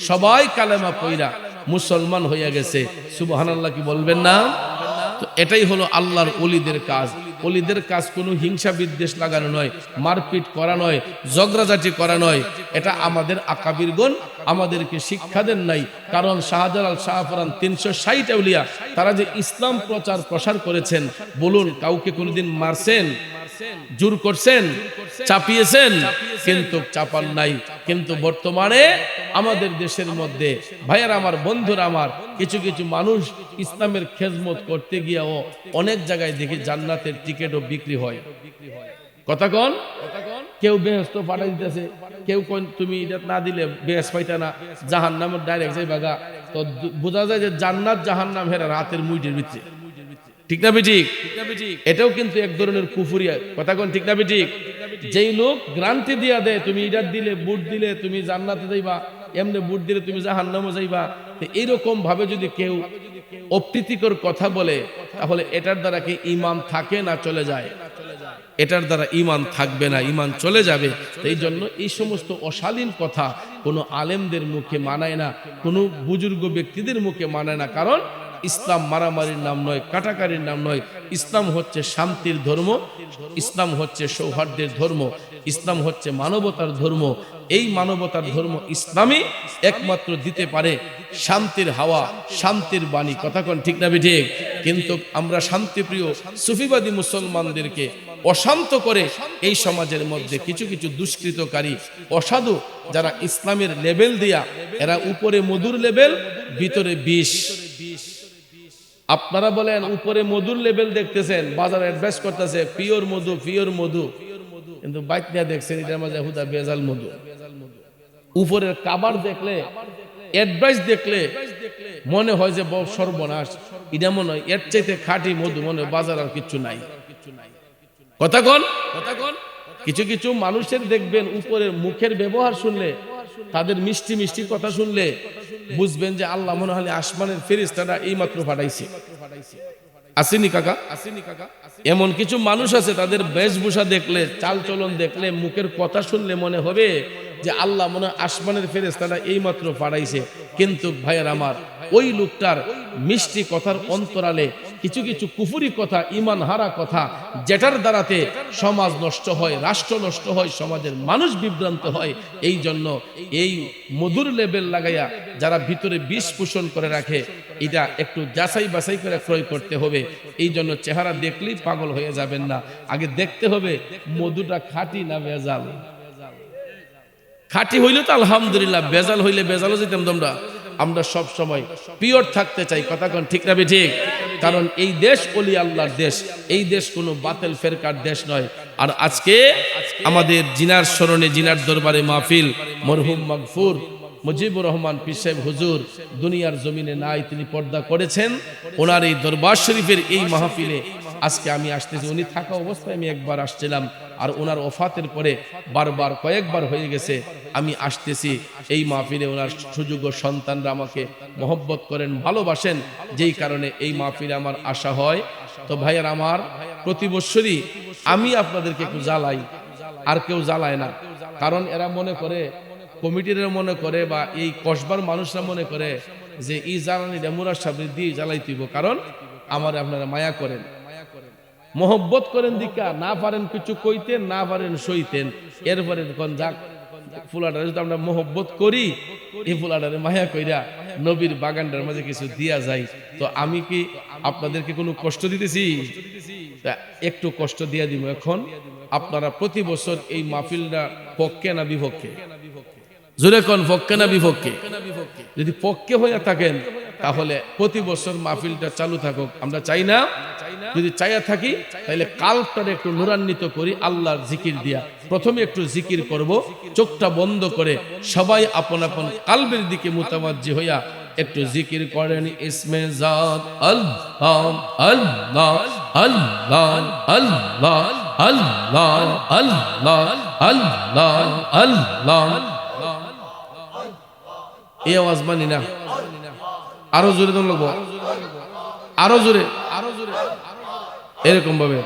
A: সবাই কালেমা পইরা মুসলমান হইয়া গেছে। সুবহানাল্লাহ কি বলবেন না? তো এটাই হলো আল্লাহর ওলিদের কাজ। ওলিদের কাজ কোনো হিংসা বিদ্বেষ লাগানো নয়, মারপিট করা নয়, ঝগড়াঝাটি করা নয়। এটা আমাদের আকাবিরগণ আমাদেরকে শিক্ষা দেন নাই। কারণ শাহজালাল, শাহফরান 360 আউলিয়া তারা যে ইসলাম প্রচার প্রসার করেছেন, বলুন কাউকে কোনোদিন মারছেন, জোর করছেন, চাপিয়েছেন? কিন্তু চাপান নাই। কিন্তু বর্তমানে আমাদের দেশের মধ্যে ভাইয়ার আমার, বন্ধুরা আমার, কিছু কিছু মানুষ ইসলামের খেজমত করতে গিয়েও অনেক জায়গায় দেখি জান্নাতের টিকিটও বিক্রি হয়। কথা কন। কেউ বেহেশত পাঠাই দিতেছে, কেউ কোন তুমি এটা না দিলে বেহেশ পাইতা না, জাহান্নামের ডাইরেক্ট যাই বাগা। তো বোঝা যায় যে জান্নাত জাহান্নাম হেরা রাতের মুইটের ভিতরে। ঠিক না বেঠিক? এটাও কিন্তু এক ধরনের কুফরিয়া। কথা কোন ঠিক না বেঠিক? যেই লোক গ্রান্টি দিয়া দেয় তুমি এটা দিলে, বুট দিলে তুমি জান্নাতে যাইবা, এমনি বুট দিলে তুমি জাহান্নামে যাইবা, এইরকম ভাবে যদি কেউ অপ্রীতিকর কথা বলে, তাহলে এটার দ্বারা কি ঈমান থাকে না চলে যায়? এটার দ্বারা ঈমান থাকবে না, ঈমান চলে যাবে। এই জন্য এই সমস্ত অশালীন কথা কোনো আলেমদের মুখে মানায় না, কোনো বুজুর্গ ব্যক্তিদের মুখে মানায় না। কারণ ইসলাম মারামারির নাম নয়, কাটাকারির নাম নয়। ইসলাম হচ্ছে শান্তির ধর্ম, ইসলাম হচ্ছে সৌহার্দ্যের ধর্ম, ইসলাম হচ্ছে মানবতার ধর্ম। এই মানবতার ধর্ম ইসলামই একমাত্র দিতে পারে শান্তির হাওয়া, শান্তির বাণী। কথা কোন ঠিক না ঠিক? কিন্তু আমরা শান্তিপ্রিয় সুফিবাদী মুসলমানদেরকে অশান্ত করে এই সমাজের মধ্যে কিছু কিছু দুষ্কৃতকারী অসাধু যারা ইসলামের লেবেল দিয়া, এরা উপরে মধুর লেবেল, ভিতরে বিষ। আপনারা বলেন উপরে মধুর লেবেল দেখতেছেন, বাজারে অ্যাডভাইস করতেছে পিওর মধু, পিওর মধু, কিন্তু বাইক নিয়ে দেখছেন এটার মাঝে হুদা বেজাল মধু। উপরের কাবার দেখলে, অ্যাডভাইস দেখলে মনে হয় যে সর্বনাশ, এটা মনে হয় এর চাইতে খাঁটি মধু মনে হয় বাজার আর কিছু নাই। কথা কোন। কিছু কিছু মানুষের দেখবেন উপরের মুখের ব্যবহার শুনলে, তাদের মিষ্টি মিষ্টি কথা শুনলে বুঝবেন যে আল্লাহ মনে হয় আসমানের ফেরেশতারা এইমাত্র পাঠাইছে। আসেনি কাকা? এমন কিছু মানুষ আছে, তাদের বেশভূষা দেখলে, চাল চলন দেখলে, মুখের কথা শুনলে মনে হবে যে আল্লাহ মনে হয় আসমানের ফেরেশতারা এইমাত্র পাঠাইছে। কিন্তু ভাইয়ের আমার, ওই লোকটার মিষ্টি কথার অন্তরালে কিছু কিছু কুফুরি কথা, ঈমান হারা কথা, যেটার দ্বারাতে সমাজ নষ্ট হয়, রাষ্ট্র নষ্ট হয়, সমাজের মানুষ বিভ্রান্ত হয়। এই জন্য এই মধুর লেবেল লাগাইয়া যারা ভিতরে বিষ পোষণ করে রাখে, এটা একটু যাচাই বাছাই করে ক্রয় করতে হবে। এই জন্য চেহারা দেখলেই পাগল হয়ে যাবেন না, আগে দেখতে হবে মধুটা খাঁটি না ভেজাল। খাঁটি হইলে তো আলহামদুলিল্লাহ, ভেজাল হইলে ভেজালও যেতাম তোমরা। আমরা সব সময় পিওর থাকতে চাই। কথা কোন ঠিক না ঠিক? কারণ এই দেশ ওলি আল্লাহর দেশ, এই দেশ কোনো বাতিল ফেরকার দেশ নয়। আর আজকে আমাদের জিনার স্মরণে, জিনার দরবারে মাহফিল, মরহুম মাগফুর মুজিবুর রহমান পীর সাহেব হুজুর দুনিয়ার জমিনে নাই, তিনি পর্দা করেছেন। ওনার এই দরবার শরীফের এই মাহফিলে আজকে আমি আসতেছি। উনি থাকা অবস্থায় আমি একবার আসছিলাম, আর ওনার ওফাতের পরে বারবার কয়েকবার হয়ে গেছে আমি আসতেছি এই মাহফিলে। ওনার সুযোগ্য সন্তানরা আমাকে মহব্বত করেন, ভালোবাসেন, যেই কারণে এই মাহফিলে আমার আশা হয়। তো ভাইয়ার আমার, প্রতি বছরই আমি আপনাদেরকে একটু জ্বালাই, আর কেউ জ্বালায় না। কারণ এরা মনে করে, কমিটিরা মনে করে, বা এই কসবার মানুষরা মনে করে যে এই জ্বালানিটা মুরাদ সাহেবের দিয়ে জ্বালাইতেইব, কারণ আমার আপনারা মায়া করেন, মহব্বত করেন, দিকা না পারেন কিছু কইতেন, না পারেন সইতেন, এরপরে কোন যাক ফুলাটারে যদি আমরা মহব্বত করি, এই ফুলাটারে মায়া কইরা নবীর বাগানটার মাঝে কিছু দিয়া যায়, তো আমি কি আপনাদেরকে কোনো কষ্ট দিতেছি? একটু কষ্ট দিয়া দিব। এখন আপনারা প্রতি বছর এই মাহফিলটা পক্ষে না বিপক্ষে? জোরে কোন, পক্ষে না বিপক্ষে? যদি পক্ষে হয়ে থাকেন তাহলে প্রতি বছর মাহফিলটা চালু থাকুক, আমরা চাই না? যদি চাইয়া থাকি তাহলে কালটারে একটু নূরান্বিত করি আল্লাহর জিকির দিয়া। প্রথমে একটু জিকির করব, চোখটা বন্ধ করে সবাই আপন আপন কালবের দিকে মুতাওয়াজ্জি হইয়া একটু জিকির করেন। ইসমে জাত আল্লাহ আল্লাহ আল্লাহ আল্লাহ আল্লাহ আল্লাহ আল্লাহ আল্লাহ। এই আওয়াজ মানি না, আরো জোরে দম লাগবো, আরো জোরে, এরকম ভাবে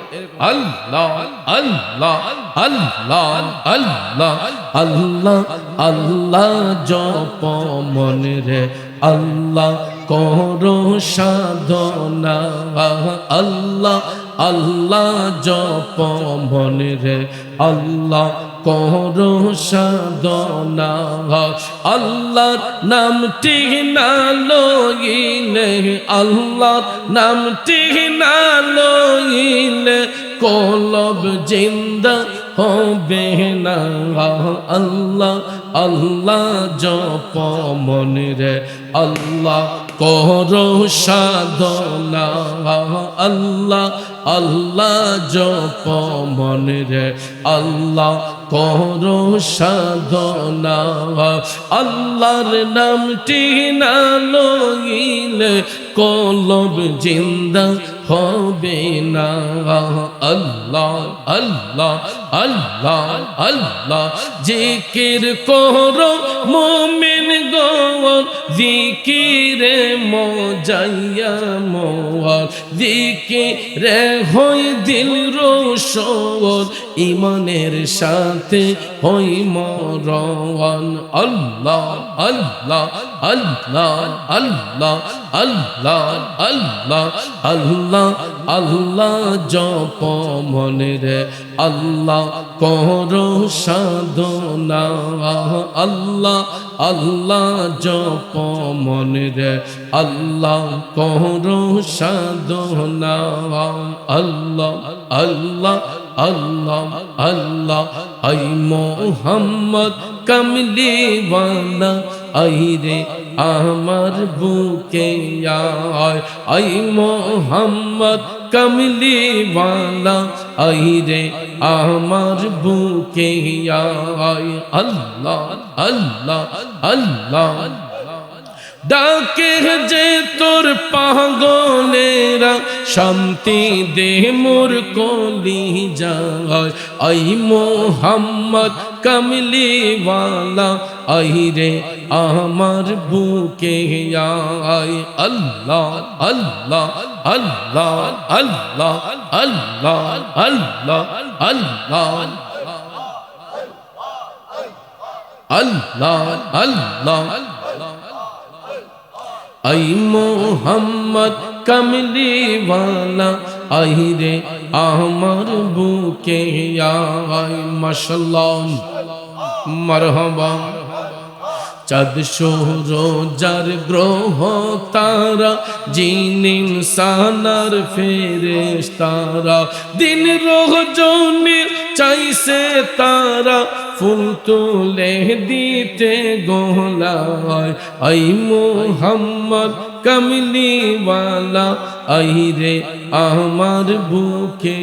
A: আল্লাহ আল্লাহ আল্লাহ আল্লাহ আল্লাহ আল্লাহ জপ মনে রে, আল্লাহ করো সাধনা, আল্লাহ আল্লাহ জপ মনে রে, আল্লাহ করো সাধনা। আল্লাহর নামটি না লইলে, আল্লাহর নামটি না লইলে কলব জিন্দা হবে না। আল্লাহ আল্লাহ জপ মনে রে, আল্লাহ করো সাধনা, আল্লাহ আল্লাহ জপ মনে রে, আল্লাহ করো সাধনা। আল্লাহর নামটি না লইলে কলব জিন্দা হবে না। আল্লাহ আল্লাহ আল্লাহ আল্লাহ জিকির করো মুমিন গণ, জিকিরে মজাইয়া মোর, জিকিরে হই দিল রোশন, ইমানের সাথে হই মরণ। আল্লাহ আল্লাহ আল্লাহ আল্লাহ আল্লাহ আল্লাহ আল্লাহ আল্লাহ জপ মনে রে, আল্লাহ করো সাধনা, আল্লাহ আল্লাহ জপ মনে রে, আল্লাহ করো সাধনা। আল্লাহ আল্লাহ আল্লাহ আল্লাহ আই মোহাম্মদ কামলি ওয়ালা, আই রে আমার বুকে আয়, আই মোহাম্মদ কামলি ওয়ালা, আই রে আমার বুকে আয়। আল্লাহ আল্লাহ আল্লাহ ডাকে যে তোর পাগলেরা, শান্তি দে মোর কলি যায়, আই মোহাম্মদ কামলি ওয়ালা, আই রে আমার বুকে আয়। আল্লাহ আল্লাহ আল্লাহ আল্লাহ আল্লাহ আল্লাহ আল্লাহ আল্লাহ আল্লাহ আই মোহাম্মদ কামলি ওয়ালা, আই রে আমার বুকে আয়। মাশাআল্লাহ মারহাবা। চাঁদ সূরজার গ্রহ তারা, জিন ইনসানার ফেরেশতারা, দিন রজনী চাইছে তারা, ফুল তুলে দিতে গোলায়, আই মোহাম্মদ কামলি ওয়ালা, আই রে আমার বুকে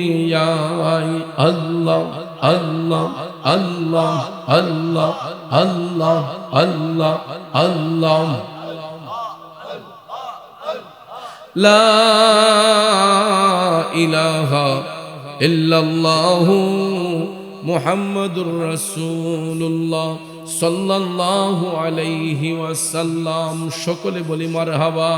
A: আয়। আল্লাহ আল্লাহ আল্লাহ আল্লাহ আল্লাহ আল্লাহ আল্লাহ লা ইলাহা ইল্লাল্লাহু মুহাম্মাদুর রাসূলুল্লাহ সাল্লাল্লাহু আলাইহি ওয়াসাল্লাম। সকলে বলি মারহাবা।